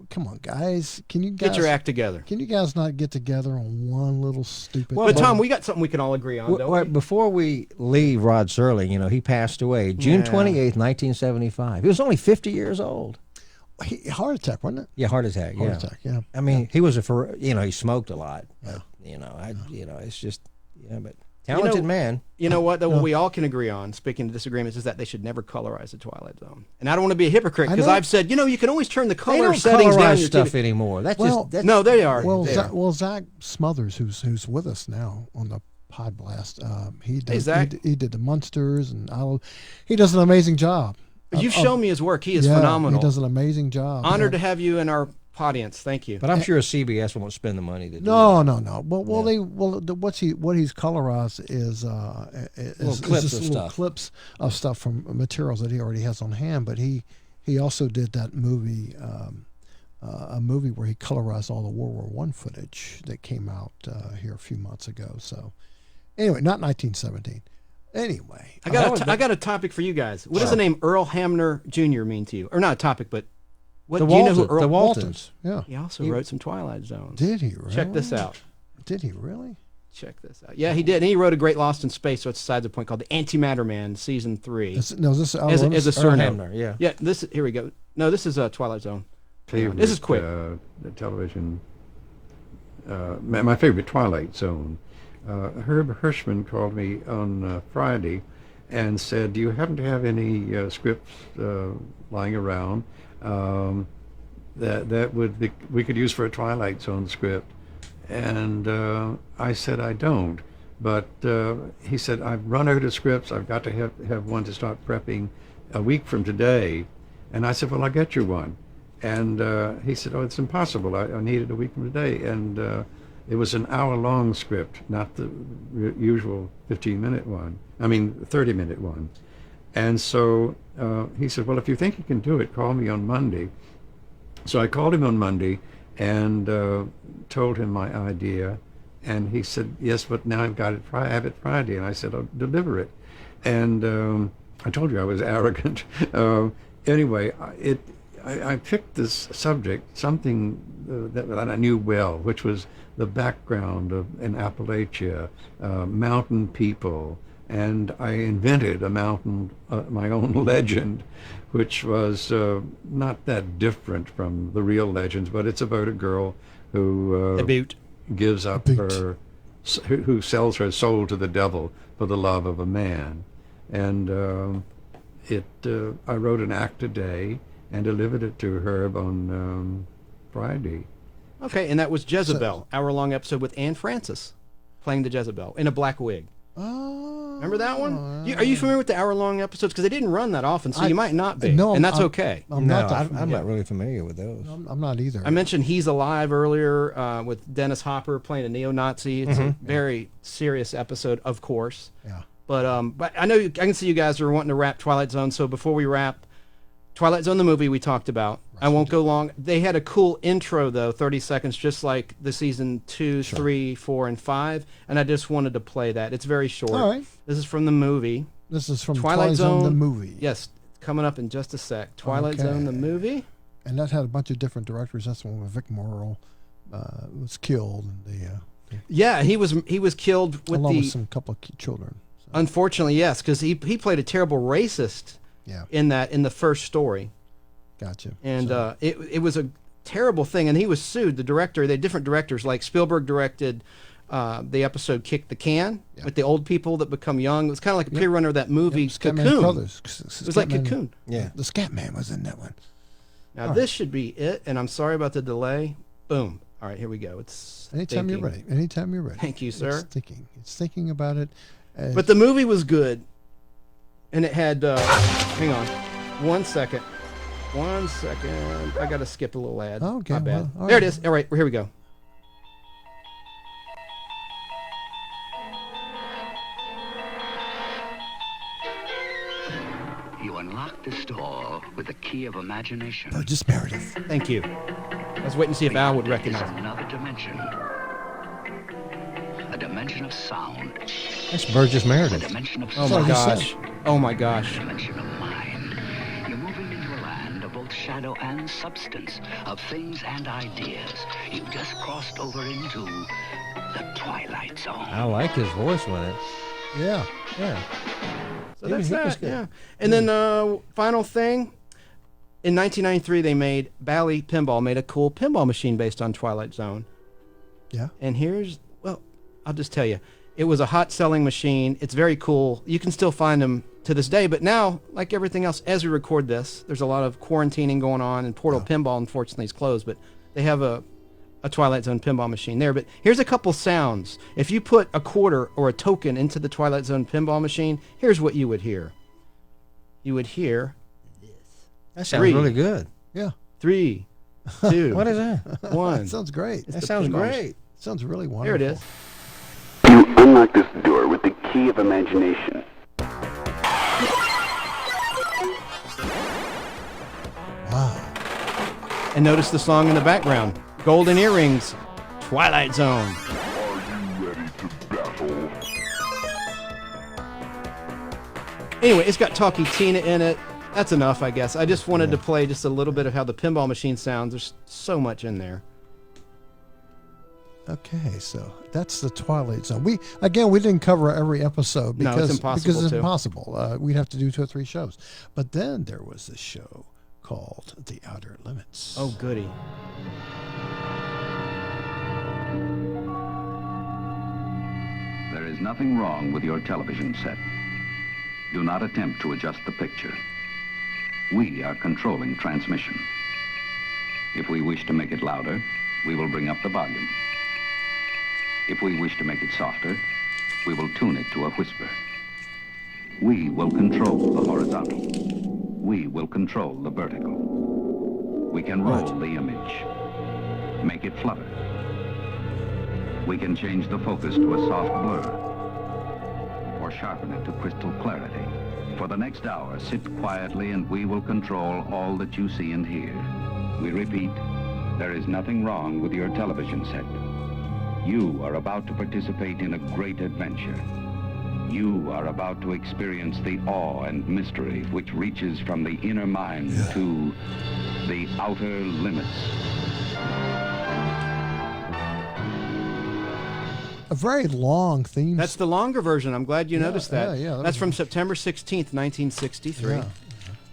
come on, guys, can you guys Get your act together. Can you guys not get together on one little stupid? But Tom, we got something we can all agree on, don't we? Before we leave Rod Serling, he passed away June 28th, 1975. He was only 50 years old. Heart attack, wasn't it? Yeah, heart attack. Heart attack, yeah. I mean, he was he smoked a lot. But, it's just, but talented man. You know what, though, what we all can agree on, speaking of disagreements, is that they should never colorize the Twilight Zone. And I don't want to be a hypocrite, because I've said, you can always turn the color settings down. They don't colorize stuff anymore. No, they are. Well, Zach Smothers, who's with us now on the Podblast, he did the Munsters, and he does an amazing job. You've shown me his work. He is phenomenal. He does an amazing job. Honored to have you in our Audience, thank you. But I'm sure CBS won't spend the money to do No. that. What he's colorized is little clips of stuff from materials that he already has on hand. But he also did that movie, a movie where he colorized all the World War I footage that came out here a few months ago. So anyway, not 1917. Anyway, I got a topic for you guys. What does the name Earl Hamner Jr. mean to you? Or not a topic, but what The do you know who Waltons. Earl The Waltons. Yeah. He also wrote some Twilight Zones. Did he really? Check this out. Did he really? Check this out. Yeah, he did. And he wrote a great Lost in Space, so it's besides the point, called The Antimatter Man, Season 3. Is this as a surname. Hamner, yeah. Yeah, here we go. No, this is Twilight Zone. Favorite, This is quick. The television, my favorite Twilight Zone. Herb Hirschman called me on Friday and said, do you happen to have any scripts lying around that we could use for a Twilight Zone script? And I said, I don't. But he said, I've run out of scripts. I've got to have one to start prepping a week from today. And I said, well, I'll get you one. And he said, oh, it's impossible. I need it a week from today. And it was an hour-long script, not the usual 15-minute one. 30-minute one. And so he said, well, if you think you can do it, call me on Monday. So I called him on Monday and told him my idea. And he said, yes, but now I've got it. I have it Friday. And I said, I'll deliver it. And I told you I was arrogant. Anyway, I picked this subject, something that I knew well, which was the background in Appalachia, mountain people, and I invented a mountain, my own legend, which was not that different from the real legends, but it's about a girl who gives up who sells her soul to the devil for the love of a man, and I wrote an act a day and delivered it to Herb on Friday. Okay, and that was Jezebel, hour-long episode with Anne Francis playing the Jezebel in a black wig. Oh. Remember that one? Are you familiar with the hour-long episodes? Because they didn't run that often, so you might not be. No, and that's okay. I'm not really familiar with those. I'm not either. I mentioned He's Alive earlier with Dennis Hopper playing a neo-Nazi. It's a very serious episode, of course. Yeah. But I know I can see you guys are wanting to wrap Twilight Zone, so before we wrap, Twilight Zone, the movie we talked about. I won't go long. They had a cool intro, though, 30 seconds, just like the season 2, 3, 4, and 5. And I just wanted to play that. It's very short. All right. This is from the movie. This is from Twilight Zone, the movie. Yes, coming up in just a sec. Twilight Zone, the movie. And that had a bunch of different directors. That's the one where Vic Morrow was killed. Yeah, he was killed with along with some couple of children. So. Unfortunately, yes, because he played a terrible racist. Yeah. In the first story. Gotcha. And it was a terrible thing, and he was sued. The director, they had different directors. Like Spielberg directed the episode "Kick the Can" with the old people that become young. It was kind of like a peer runner of that movie Cocoon. Brothers. It was like Cocoon. Yeah, the Scat Man was in that one. Now this should be it, and I'm sorry about the delay. Boom. All right, here we go. It's anytime thinking. you're ready. Anytime you're ready. Thank you, sir. It's thinking about it. But the movie was good. And it had, hang on, 1 second. 1 second. I got to skip a little ad. Okay. My bad. Well, there it is. All right, here we go. You unlock this door with the key of imagination. Burgess Meredith. Thank you. I was waiting to see if Al would recognize it. Another dimension. A dimension of sound. That's Burgess Meredith. A dimension of Oh my gosh. Oh my gosh. A dimension of mind. You're moving into a land of both shadow and substance, of things and ideas. You've just crossed over into the Twilight Zone. I like his voice with it. Yeah. So that's that. Yeah. And then final thing. In 1993, they made Bally Pinball made a cool pinball machine based on Twilight Zone. Yeah. And I'll just tell you, it was a hot selling machine. It's very cool. You can still find them to this day, but now, like everything else, as we record this, there's a lot of quarantining going on, and Portal Pinball, unfortunately, is closed, but they have a Twilight Zone pinball machine there. But here's a couple sounds. If you put a quarter or a token into the Twilight Zone pinball machine, here's what you would hear. You would hear this. That sounds really good. Yeah. 3, 2. What is that? 1. That sounds great. That sounds great. Sounds really wonderful. There it is. You unlock this door with the key of imagination. Wow. And notice the song in the background. Golden Earrings, Twilight Zone. Are you ready to battle? Anyway, it's got Talkie Tina in it. That's enough, I guess. I just wanted to play just a little bit of how the pinball machine sounds. There's so much in there. Okay, so that's the Twilight Zone. We didn't cover every episode because No, it's impossible because it's to. impossible. We'd have to do 2 or 3 shows. But then there was this show called The Outer Limits. Oh, goody. There is nothing wrong with your television set. Do not attempt to adjust the picture. We are controlling transmission. If we wish to make it louder, we will bring up the volume. If we wish to make it softer, we will tune it to a whisper. We will control the horizontal. We will control the vertical. We can roll the image, make it flutter. We can change the focus to a soft blur, or sharpen it to crystal clarity. For the next hour, sit quietly and we will control all that you see and hear. We repeat, there is nothing wrong with your television set. You are about to participate in a great adventure. You are about to experience the awe and mystery which reaches from the inner mind to the outer limits. A very long theme. That's the longer version. I'm glad you noticed that. Yeah, yeah. That's from September 16th, 1963. Yeah.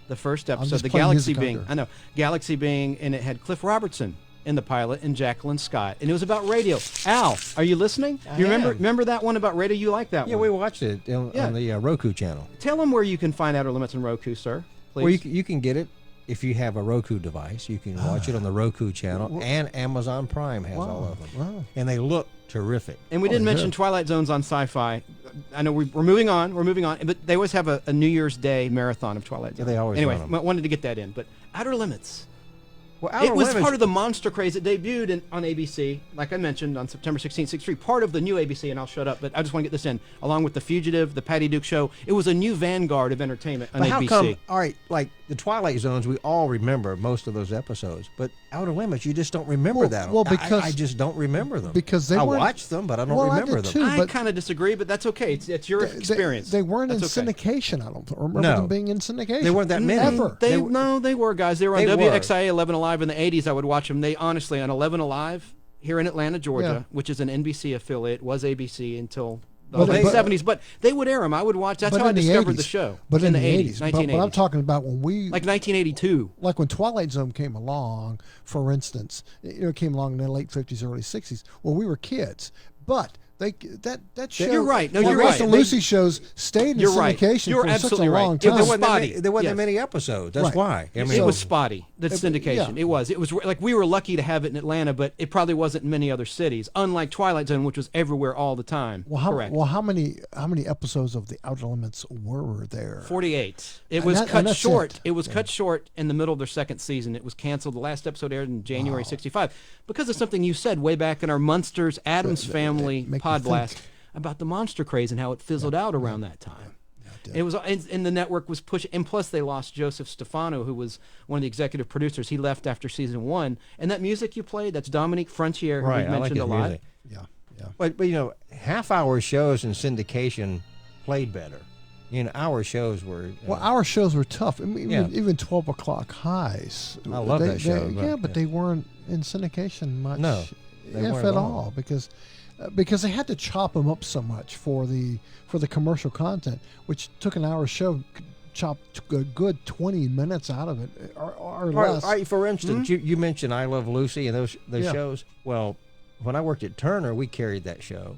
The first I'm episode. just The playing Galaxy music being, under. I know, Galaxy being, and it had Cliff Robertson in the pilot and Jacqueline Scott. And it was about radio. Al, are you listening? I You am. remember that one about radio? You like that Yeah, one? we watched it on the Roku channel. Tell them where you can find Outer Limits on Roku, sir. Please. Well, you can get it if you have a Roku device. You can watch it on the Roku channel, and Amazon Prime has all of them. Wow. And they look terrific. And we didn't mention Twilight Zones on Sci-Fi. I know we're moving on. We're moving on. But they always have a New Year's Day marathon of Twilight Zone. Yeah, they always Anyway, run 'em. wanted to get that in. But Outer Limits. Well, It was part of the monster craze that debuted on ABC, like I mentioned, on September 16th, 63. Part of the new ABC, and I'll shut up, but I just want to get this in. Along with The Fugitive, The Patty Duke Show, it was a new vanguard of entertainment on But ABC. how come, all right, like the Twilight Zones, we all remember most of those episodes, but Outer Limits, you just don't remember that. well, because- I just don't remember them. because they I weren't- watched them, but I don't Well, I remember did them. too. I kind of disagree, but that's okay. It's your experience. They weren't That's in okay. syndication. I don't remember No. them being in syndication. They weren't that many. Ever. They were, guys. They were on They were. WXIA 11 Alive in the 80s. I would watch them. They honestly, on 11 Alive here in Atlanta, Georgia, which is an NBC affiliate, was ABC until the But- late but- 70s. But they would air them. I would watch. That's But how I in the discovered 80s. the show. But in the 80s, 80s. 1980s. But I'm talking about when we... Like 1982. Like when Twilight Zone came along, for instance, it came along in the late 50s, early 60s. Well, we were kids. But... That show. You're right. No, the you're Grace right. and Lucy shows stayed in You're right. syndication You're for such a absolutely right. long It time. was There wasn't that spotty. many- there wasn't Yes. that many episodes. That's Right. why. I mean, It was spotty. That's yeah. syndication. It was. It was like we were lucky to have it in Atlanta, but it probably wasn't in many other cities. Unlike Twilight Zone, which was everywhere all the time. Correct. How many episodes of The Outer Limits were there? 48. It And was that- cut and that's short. it. It was cut short in the middle of their second season. It was canceled. The last episode aired in January 65 because of something you said way back in our Munsters Addams Family make me Podblast think. about the monster craze and how it fizzled out around that time. It was, and the network was pushing, and plus they lost Joseph Stefano, who was one of the executive producers. He left after season 1, and that music you played, that's Dominique Frontier, who Right, we I like mentioned his a lot. music. Yeah. But you know, half-hour shows in syndication played better. You know, our shows were. Well, our shows were tough. I mean, Yeah. even 12 o'clock highs. I love that show, but- But they weren't in syndication much. No, they if weren't at at all, all. because they had to chop them up so much for the commercial content, which took an hour show, chopped a good 20 minutes out of it, or All less. right, for instance, you mentioned I Love Lucy and those Yeah. shows. Well, when I worked at Turner, we carried that show,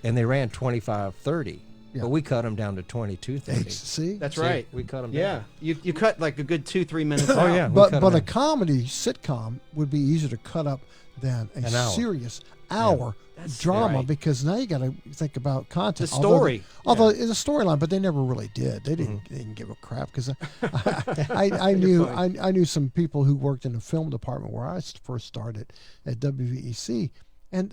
and they ran 25-30. Yeah. But we cut them down to 22-30. See, That's right. We cut them Yeah, down. you cut like a good 2-3 minutes. Oh, out. yeah. we but cut 'em a down. comedy sitcom would be easier to cut up than a An hour. serious hour That's drama right. because now you got to think about content. The story. Although it's a storyline, but they never really did. They didn't give a crap because I knew some people who worked in the film department where I first started at WVEC. And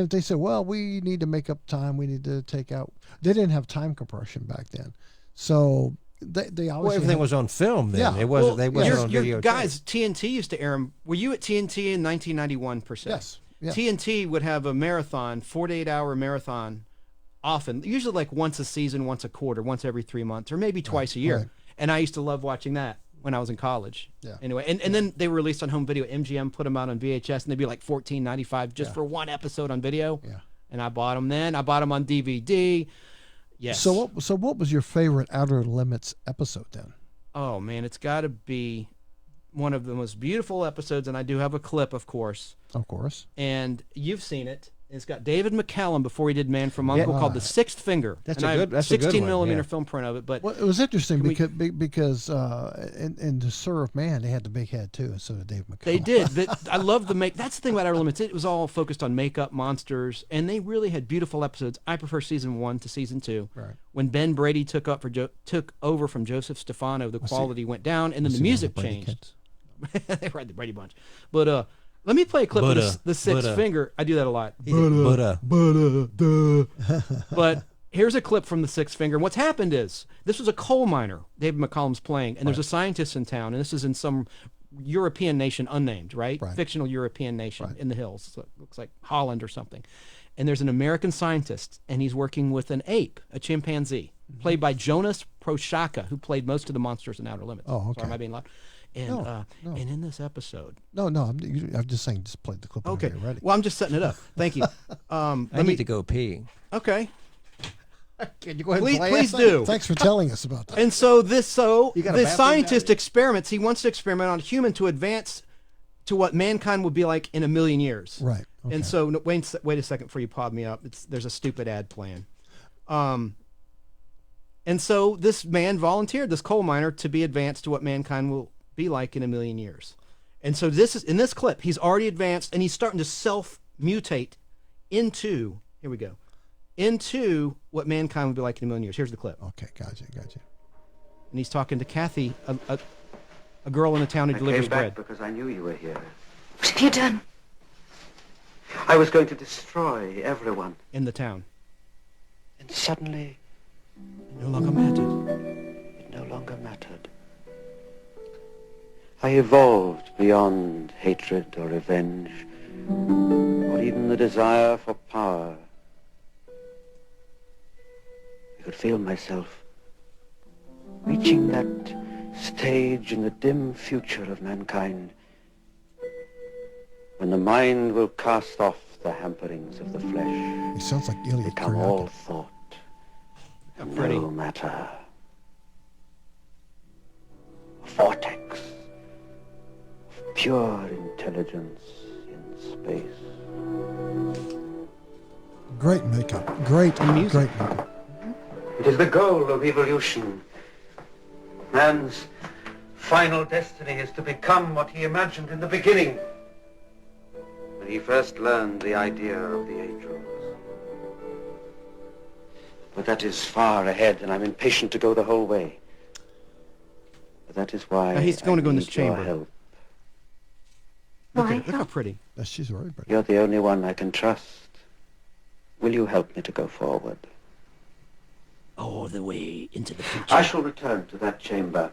they said, well, we need to make up time. We need to take out. They didn't have time compression back then, so they always. Well, everything was on film then. Yeah. It wasn't. They wasn't on video. Guys, TNT used to air them. Were you at TNT in 1991 per se? Yes. Yeah. TNT would have a marathon, 48-hour marathon, often, usually like once a season, once a quarter, once every 3 months, or maybe twice a year. Right. And I used to love watching that when I was in college. Yeah. Anyway, and then they were released on home video. MGM put them out on VHS, and they'd be like $14.95 just for one episode on video. Yeah. And I bought them then. I bought them on DVD. Yes. So what was your favorite Outer Limits episode then? Oh man, it's got to be one of the most beautiful episodes, and I do have a clip, of course. Of course. And you've seen it. It's got David McCallum before he did Man from U.N.C.L.E. called The Sixth Finger. That's and a I have good- that's a good 16 one, millimeter yeah. film print of it. But Well, it was interesting because in To Serve Man they had the big head too instead of Dave McCallum. they did. But I love the make. That's the thing about Outer Limits. It was all focused on makeup, monsters, and they really had beautiful episodes. I prefer season 1 to season 2. Right. When Ben Brady took over from Joseph Stefano, the quality went down, and then the see music one of the Brady changed. They were the Brady Bunch. But let me play a clip of the Sixth Finger. I do that a lot. But here's a clip from the Sixth Finger. And what's happened is this was a coal miner David McCallum's playing, and there's a scientist in town, and this is in some European nation unnamed, right? Fictional European nation in the hills. So it looks like Holland or something. And there's an American scientist, and he's working with an ape, a chimpanzee, played by Jonas Prochaska, who played most of the monsters in Outer Limits. Oh, okay. Sorry, am I being loud? And No. and in this episode, I'm just saying, just play the clip. okay. Whenever you're ready. Well, I'm just setting it up. Thank you. I need to go pee. Okay. Can you go ahead Please, and play please it? do. Thanks for telling us about that. And so You got a the bathroom scientist down experiments. He wants to experiment on a human to advance to what mankind will be like in 1,000,000 years. Right. And so wait a second before you pod me up. There's a stupid ad plan. And so this man volunteered, this coal miner, to be advanced to what mankind will be like in 1,000,000 years. And so this is in this clip. He's already advanced, and he's starting to self-mutate into. Here we go. Into what mankind will be like in 1,000,000 years. Here's the clip. Okay, gotcha. And he's talking to Kathy, a girl in a town who I delivers came back bread. because I knew you were here. What have you done? I was going to destroy everyone. In the town. And suddenly, No longer mattered. it no longer mattered. I evolved beyond hatred or revenge, or even the desire for power. I could feel myself reaching that stage in the dim future of mankind when the mind will cast off the hamperings of the flesh, He sounds like Ilya become all Kuryakin. thought, and pretty. no matter. A vortex of pure intelligence in space. Great makeup. Great makeup. It is the goal of evolution. Man's final destiny is to become what he imagined in the beginning, when he first learned the idea of the angels. But that is far ahead, and I'm impatient to go the whole way. But that is why He's going to go in this I need your chamber. help. Look how pretty. She's very pretty. You're the only one I can trust. Will you help me to go forward? All the way into the future. I shall return to that chamber.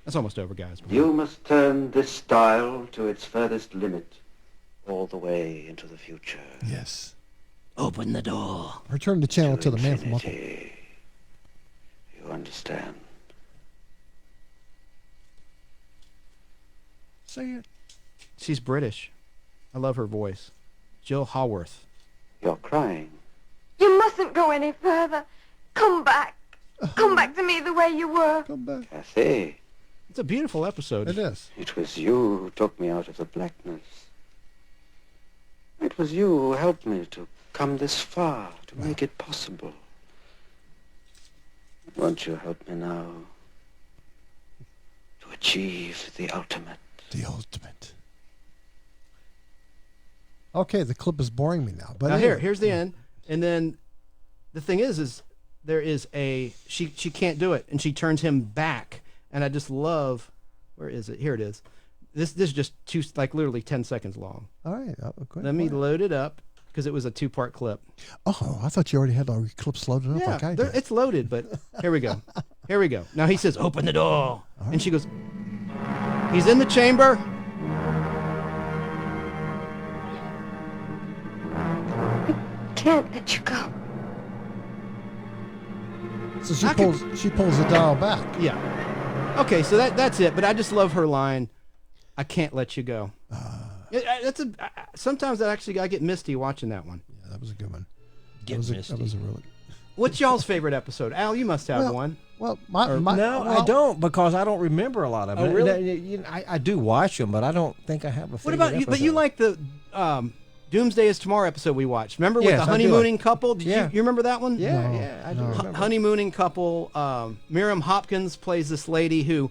That's almost over, guys. You must turn this dial to its furthest limit, all the way into the future. Yes. Open the door. Return the channel to the man from Uncle. You understand? Say it. She's British. I love her voice. Jill Haworth. You're crying. You mustn't go any further. Come back. Come back to me the way you were. Come back. Kathy, It's a beautiful episode. It is. it was you who took me out of the blackness. It was you who helped me to come this far, to make it possible. Won't you help me now to achieve the ultimate? The ultimate. Okay, the clip is boring me now. But Now anyway. here's the end, and then the thing is there is she can't do it, and she turns him back, and I just love. Where is it? Here it is. This is just literally 10 seconds long. All right. Okay. Let me load it up because it was a 2-part clip. Oh, I thought you already had the clips loaded up like I did. It's loaded, but here we go. Here we go. Now he says, "Open the door," and she goes, "He's in the chamber." Can't let you go. So she pulls the dial back. Yeah. Okay, so that's it. But I just love her line, "I can't let you go." Sometimes I get misty watching that one. Yeah, that was a good one. Get misty. That was a really. What's y'all's favorite episode? Al, you must have one. Well, I don't, because I don't remember a lot of it. Oh, really? I do watch them, but I don't think I have a favorite. What about you? But you like the Doomsday is Tomorrow episode we watched. Remember with Yes, the I do honeymooning couple? Did Yeah. you remember that one? Yeah, I do remember. Honeymooning couple. Miriam Hopkins plays this lady who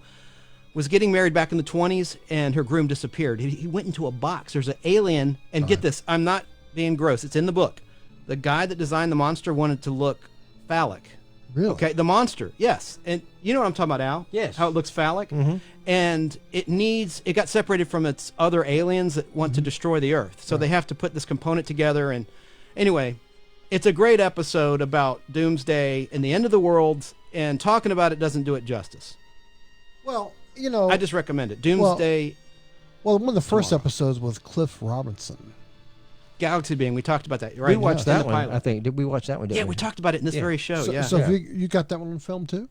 was getting married back in the 20s, and her groom disappeared. He went into a box. There's an alien, and get this, I'm not being gross. It's in the book. The guy that designed the monster wanted to look phallic. Really? Okay, the monster, yes. And you know what I'm talking about, Al? Yes. How it looks phallic? Mhm. And it got separated from its other aliens that want to destroy the Earth. So they have to put this component together. And anyway, it's a great episode about Doomsday and the end of the world, and talking about it doesn't do it justice. Well, you know. I just recommend it. Doomsday. Well, one of the first episodes was Cliff Robinson. Galaxy Being, we talked about that. Right? We watched that one, pilot. I think. Did we watch that one? Yeah, we talked about it in this very show. So, yeah. So you got that one on film too?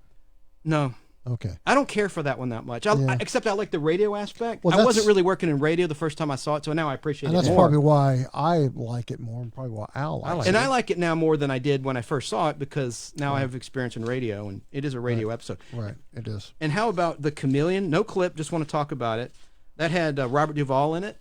No. Okay. I don't care for that one that much. Except I like the radio aspect. Well, I wasn't really working in radio the first time I saw it, so now I appreciate And it that's more. probably why I like it more, and probably why Al likes it. And I like it now more than I did when I first saw it, because now I have experience in radio, and it is a radio episode. Right, it is. And how about The Chameleon? No clip, just want to talk about it. That had Robert Duvall in it,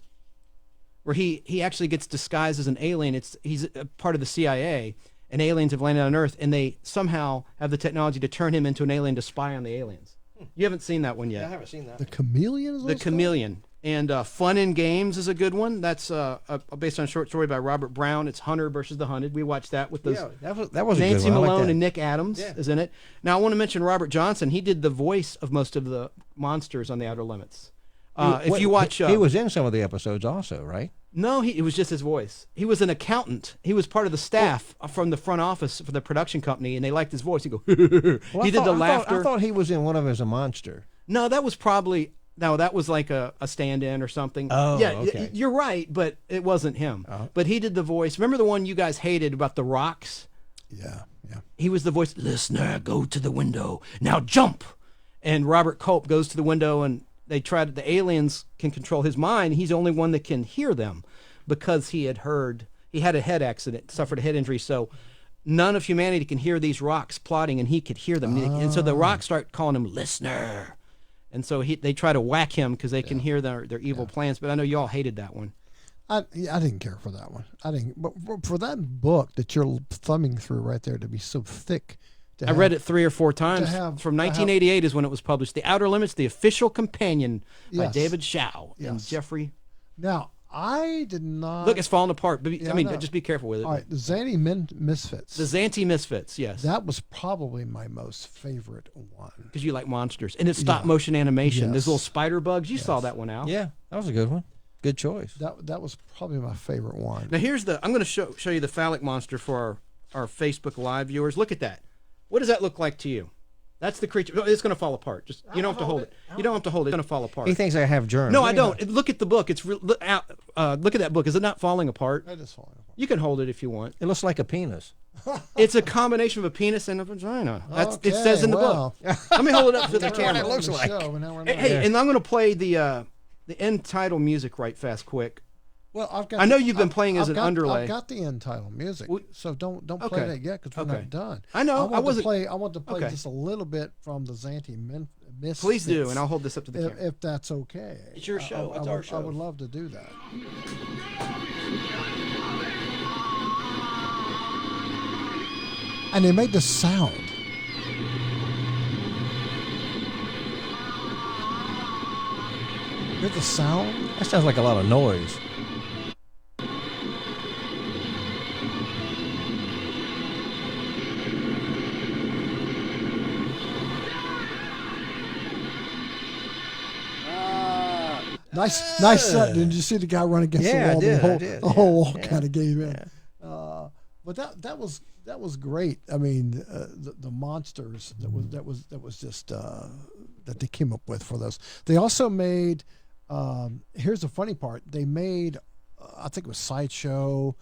where he actually gets disguised as an alien. He's a part of the CIA, and aliens have landed on Earth, and they somehow have the technology to turn him into an alien to spy on the aliens. You haven't seen that one yet. I haven't seen that. The Chameleon is The Chameleon. And Fun and Games is a good one. That's based on a short story by Robert Brown. It's Hunter versus the Hunted. We watched that with those. Yeah, that was a good Nancy one. I like Malone that. and Nick Adams is in it. Now I want to mention Robert Johnson. He did the voice of most of the monsters on The Outer Limits. If you watch, he was in some of the episodes also, right? No, it was just his voice. He was an accountant. He was part of the staff from the front office for the production company, and they liked his voice. He go. Well, He did the laughter. I thought he was in one of them as a monster. No, that was that was like a stand-in or something. Oh, yeah, okay. You're right, but it wasn't him. But he did the voice. Remember the one you guys hated about the rocks? Yeah. He was the voice. Listener, go to the window. Now jump. And Robert Culp goes to the window, and the aliens can control his mind. He's the only one that can hear them, because he had a head accident, suffered a head injury. So none of humanity can hear these rocks plotting, and he could hear them. And so the rocks start calling him listener. And so they try to whack him because they can hear their evil plans. But I know y'all hated that one. I didn't care for that one. I didn't. But for that book that you're thumbing through right there to be so thick. I read it 3 or 4 times. From 1988 is when it was published. The Outer Limits, the official companion by David Shaw and Jeffrey. Now, I did not. Look, it's falling apart. But, Yeah, I mean, I know. just be careful with it. All right, the Zanty Misfits. The Zanty Misfits, yes. That was probably my most favorite one. Because you like monsters. And it's stop motion animation. Yes. There's little spider bugs. You saw that one out. Yeah, that was a good one. Good choice. That was probably my favorite one. Now, I'm going to show you the phallic monster for our Facebook Live viewers. Look at that. What does that look like to you? That's the creature. It's going to fall apart. You don't have to hold it. You don't have to hold it. It's going to fall apart. He thinks I have germs. No, I don't. Look at the book. Look at that book. Is it not falling apart? It is falling apart. You can hold it if you want. It looks like a penis. It's a combination of a penis and a vagina. Okay, it says in the book. Let me hold it up to the That's what camera. it looks like. Hey, and I'm going to play the end title music right fast quick. Well, I know you've been playing as an underlay. I've got the end title music, so don't play Okay. that yet because we're not done. I know. I want to play Okay. just a little bit from the Zanty Misfits. Please do, and I'll hold this up to the camera. If that's okay. It's your show. It's our show. I would love to do that. And they made the sound. Hear the sound? That sounds like a lot of noise. Nice set. Did you see the guy run against the wall? The whole wall kind of gave in. But that was great. I mean, the monsters that was just that they came up with for those. They also made. Here's the funny part. They made. I think it was Sideshow.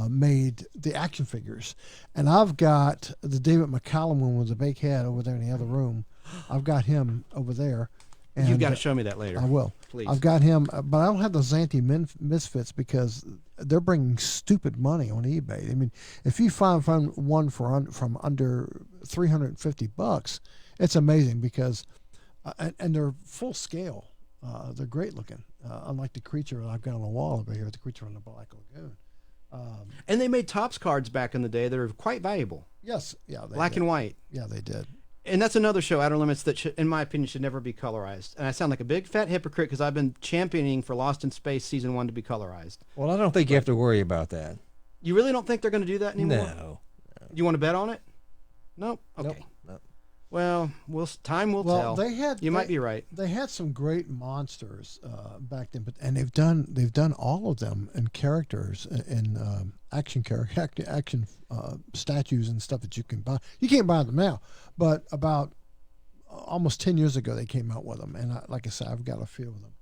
Made the action figures, and I've got the David McCallum one with the big head over there in the other room. I've got him over there. And You've got to show me that later. I will. Please. I've got him, but I don't have the Zanti Misfits because they're bringing stupid money on eBay. I mean, if you find one from under $350, it's amazing because, and they're full scale. They're great looking, unlike the creature I've got on the wall over here, the creature on the Black Lagoon. And they made Topps cards back in the day that are quite valuable. Yes, yeah, black and white. Yeah, they did. And that's another show, Outer Limits, that, in my opinion, should never be colorized. And I sound like a big fat hypocrite because I've been championing for Lost in Space Season 1 to be colorized. Well, I don't think you have to worry about that. You really don't think they're going to do that anymore? No. You want to bet on it? Nope. Okay. Nope. Well, time will tell. You might be right. They had some great monsters back then, and they've done all of them in characters in action statues and stuff that you can buy. You can't buy them now, but about almost 10 years ago they came out with them, and like I said, I've got a few of them.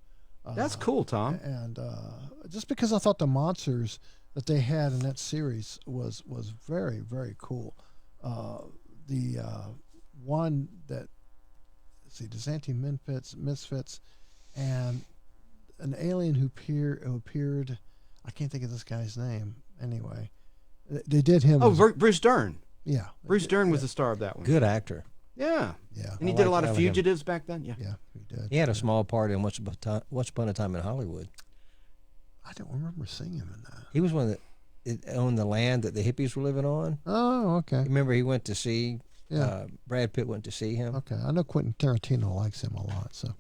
That's cool, Tom. And just because I thought the monsters that they had in that series was very, very cool. The one that, let's see, the Zanti Misfits, and an alien who appeared, I can't think of this guy's name. Anyway, they did him. Oh, Bruce Dern. Yeah, Bruce Dern was the star of that one. Good actor. Yeah, yeah. And he did a lot of Fugitives back then. Yeah, he did. He had a small part in Once Upon a Time in Hollywood. I don't remember seeing him in that. He was one that owned the land that the hippies were living on. Oh, okay. Remember, he went to see. Yeah. Brad Pitt went to see him. Okay, I know Quentin Tarantino likes him a lot. So,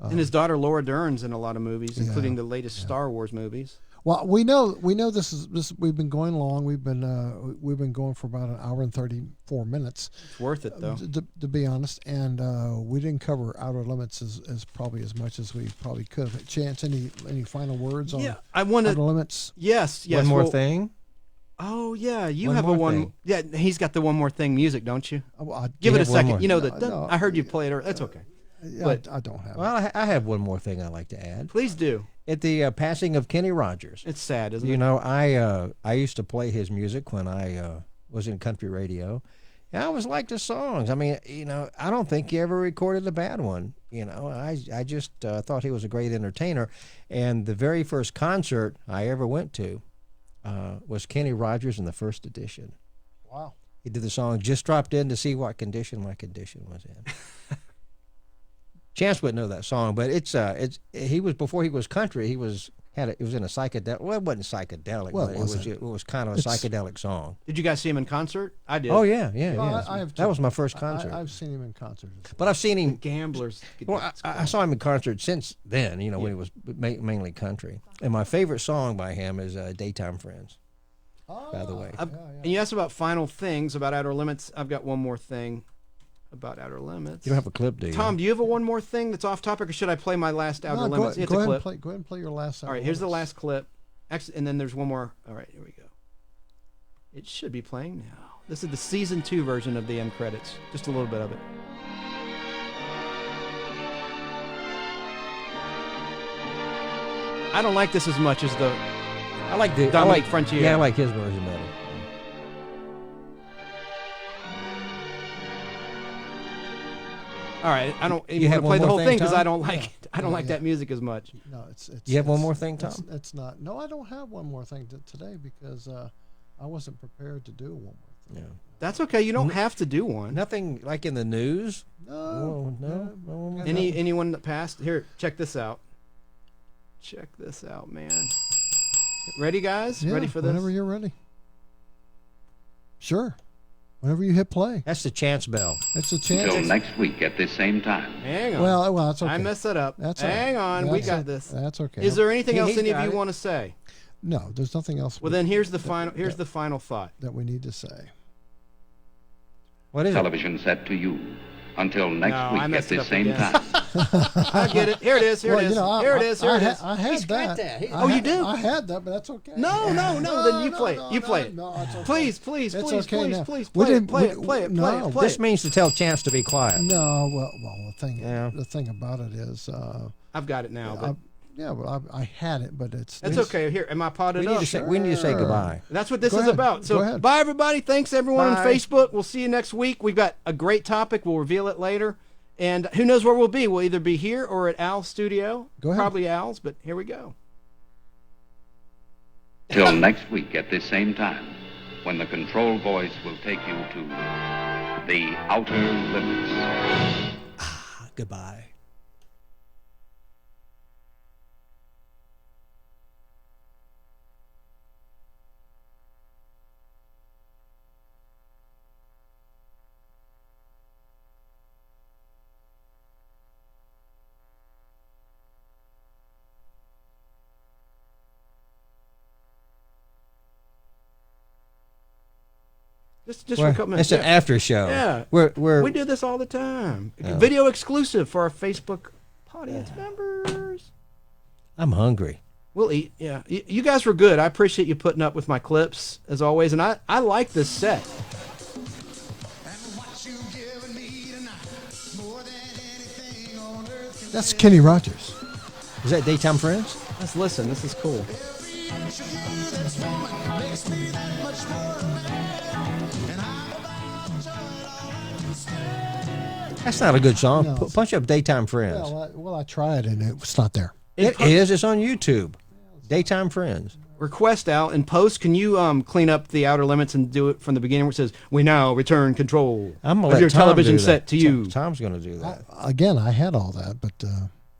and his daughter Laura Dern's in a lot of movies, including the latest Star Wars movies. Well, we know this. We've been going long. We've been going for about an hour and 34 minutes. It's worth it though, to be honest. And we didn't cover Outer Limits as probably as much as we probably could have. Chance, any final words on Outer Limits? Yes. One more thing. Oh yeah, you have a one. Thing. Yeah, he's got the one more thing music, don't you? Give it a second. More. You know that. I heard you play it. That's okay. But I don't have. Well, I have one more thing I'd like to add. Please do. At the passing of Kenny Rogers. It's sad, isn't it? You know, I used to play his music when I was in country radio. And I always liked his songs. I mean, you know, I don't think he ever recorded a bad one. You know, I just thought he was a great entertainer. And the very first concert I ever went to was Kenny Rogers in the first edition. Wow. He did the song, just dropped in to see what condition my condition was in. Chance wouldn't know that song, but he was, before he was country, it was in a psychedelic, well, it wasn't psychedelic, well, but it was kind of a psychedelic song. Did you guys see him in concert? I did. Oh yeah. That was my first concert. I've seen him in concert. But I've seen him. The Gamblers. Well, I saw him in concert since then, you know, when he was mainly country. And my favorite song by him is Daytime Friends. By the way. And you asked about final things about Outer Limits. I've got one more thing about Outer Limits. You don't have a clip, do you? Tom, do you have one more thing that's off topic, or should I play my last Outer Limits? Go ahead and play your last. All right, here's the last clip. Actually, and then there's one more. All right, here we go. It should be playing now. This is the season 2 version of the end credits. Just a little bit of it. I don't like this as much as the. I like the Dominic Frontier. Yeah, I like his version better. All right, I don't. You have play the whole thing because Tom? I don't like. I don't like that music as much. No, it's. You have one more thing, Tom? It's not. No, I don't have one more thing today because I wasn't prepared to do one more thing. Yeah. That's okay. You don't have to do one. Nothing like in the news. No. Anyone that passed here. Check this out. Check this out, man. Ready, guys? Yeah, ready for this? Whenever you're ready. Sure. Whenever you hit play. That's the chance bell. That's the chance. Until next week at this same time. Hang on. Well, that's okay. I messed it up. That's Hang on. We got this. That's okay. Is there anything else any of you want to say? No, there's nothing else. Well, then here's the final. Here's the final thought that we need to say. What is Television set to you. Until next No, I week at messed it this up same again. time. I get it. Here it is. Here Well, it is. you know, Here it is. Here it is. I had that. Oh, you do? I had that, but that's okay. No. Then you play it. You play it. No, it's okay. Please, It's please, okay now. please, We play it. didn't- Play it. we- Play it. no, Play it. Play This it. means to tell Chance to be quiet. No, the thing about it is, I've got it now. But I had it, but it's okay. Here, am I potted We need up? to say, we need to say goodbye. That's what this Go is ahead. about. Go So, ahead. bye, everybody. Thanks, everyone on Bye. Facebook. We'll see you next week. We've got a great topic. We'll reveal it later. And who knows where we'll be. We'll either be here or at Al's studio. Go ahead. Probably Al's, but here we go. Till next week at this same time, when the control voice will take you to the outer limits. Goodbye. Just for a couple minutes. It's an after show. Yeah. We do this all the time. Oh. Video exclusive for our Facebook audience members. I'm hungry. We'll eat. Yeah. You guys were good. I appreciate you putting up with my clips, as always. And I like this set. That's Kenny Rogers. Is that Daytime Friends? Let's listen. This is cool. That's not a good song. No. Punch up Daytime Friends. Well, I tried and it's not there. It is. It's on YouTube. Daytime Friends. Request out in post. Can you clean up the outer limits and do it from the beginning where it says, "We now return control I'm gonna of let your Tom television do set that. to you." Tom's going to do that. Again, I had all that, but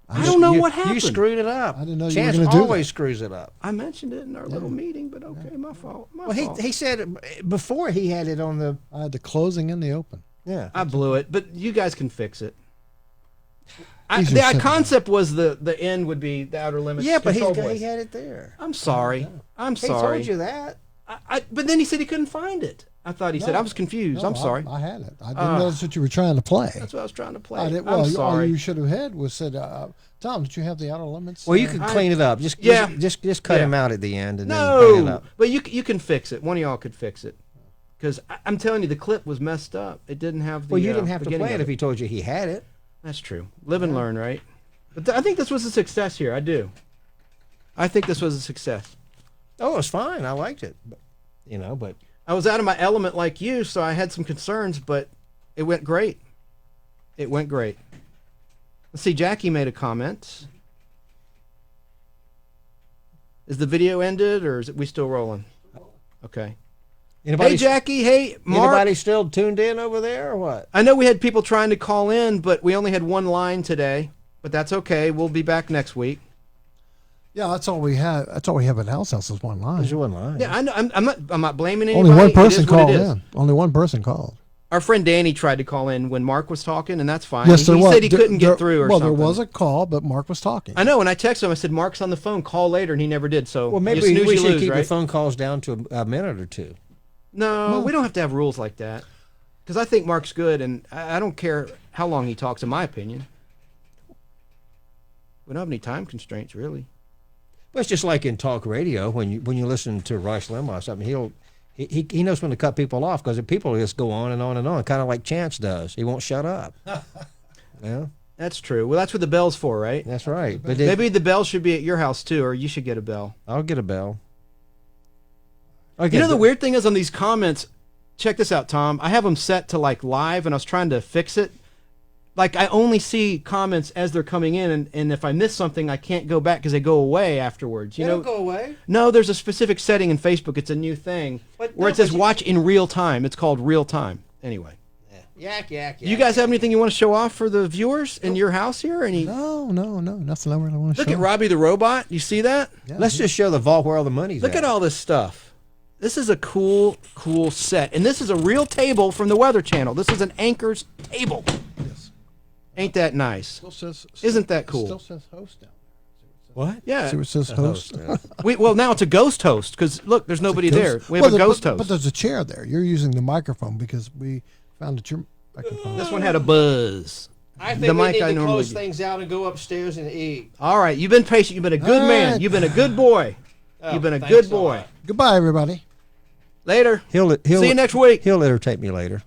I don't know what happened. You screwed it up. I didn't know you Chance were going to do always that. screws it up. I mentioned it in our little meeting, but okay, my fault. My Well, fault. he said before he had it on the. I had the closing and the open. Yeah. I blew it, but you guys can fix it. These are The simple. concept was the end would be the outer limits. Yeah, but control he voice. had it there. I'm sorry. I'm He sorry. told you that. But then he said he couldn't find it. I thought he said, No. I was confused. No, I'm sorry. I had it. I didn't know that's what you were trying to play. That's what I was trying to play. I did, I'm all sorry. you should have had was said, Tom, did you have the outer limits? Well, you could clean it up. Just cut him out at the end and then clean it No, up. but you can fix it. One of y'all could fix it. Because I'm telling you, the clip was messed up. It didn't have the Well, you didn't have to beginning play of it if he told you he had it. That's true. Live and learn, right? But I think this was a success here. I do. I think this was a success. Oh, it was fine. I liked it. But I was out of my element like you, so I had some concerns, but it went great. It went great. Let's see, Jackie made a comment. Is the video ended, or is we still rolling? Okay. Anybody, hey, Jackie. Hey, Mark. Anybody still tuned in over there or what? I know we had people trying to call in, but we only had one line today. But that's okay. We'll be back next week. Yeah, that's all we have. That's all we have at Al's house is one line. There's one line. Yeah, I know. I'm not blaming anybody. Only one It person is what called it is. in. Only one person called. Our friend Danny tried to call in when Mark was talking, and that's fine. Yes, there he was. said he couldn't get through or well, something. there was a call, but Mark was talking. I know, and I texted him. I said, Mark's on the phone. Call later, and he never did. So Well, maybe you snooze, we you should lose, keep right? the phone calls down to a minute or two. No, we don't have to have rules like that. Because I think Mark's good, and I don't care how long he talks, in my opinion. We don't have any time constraints, really. Well, it's just like in talk radio when you listen to Rush Limbaugh or something. He knows when to cut people off because people just go on and on and on, kind of like Chance does. He won't shut up. Yeah, that's true. Well, that's what the bell's for, right? That's right. But maybe the bell should be at your house too, or you should get a bell. I'll get a bell. You know the weird thing is on these comments. Check this out, Tom. I have them set to like live, and I was trying to fix it. Like I only see comments as they're coming in, and if I miss something, I can't go back because they go away afterwards. You They know, don't go away. No, there's a specific setting in Facebook. It's a new thing where it says watch in real time. It's called real time. Anyway. Yak. You guys have anything you want to show off for the viewers in your house here? Any? No, nothing I really want to Look show. at Robbie the robot. You see that? Yeah, Let's just show the vault where all the money's Look at all this stuff. This is a cool set, and this is a real table from the Weather Channel. This is an Anchor's table. Yes. Ain't that nice? Still Isn't that cool? Still says host down What? Yeah. See what says host? Well, now it's a ghost host because look, there's nobody there. We have Well, a ghost but host. But there's a chair there. You're using the microphone because we found that your I can find This it. one had a buzz. I think the we mic need I to normally close do. things out and go upstairs and eat. All right, you've been patient. You've been a good All man. right. You've been a good boy. Oh, You've been a thanks good a boy. lot. Goodbye, everybody. Later. He'll See you next week. He'll irritate me later.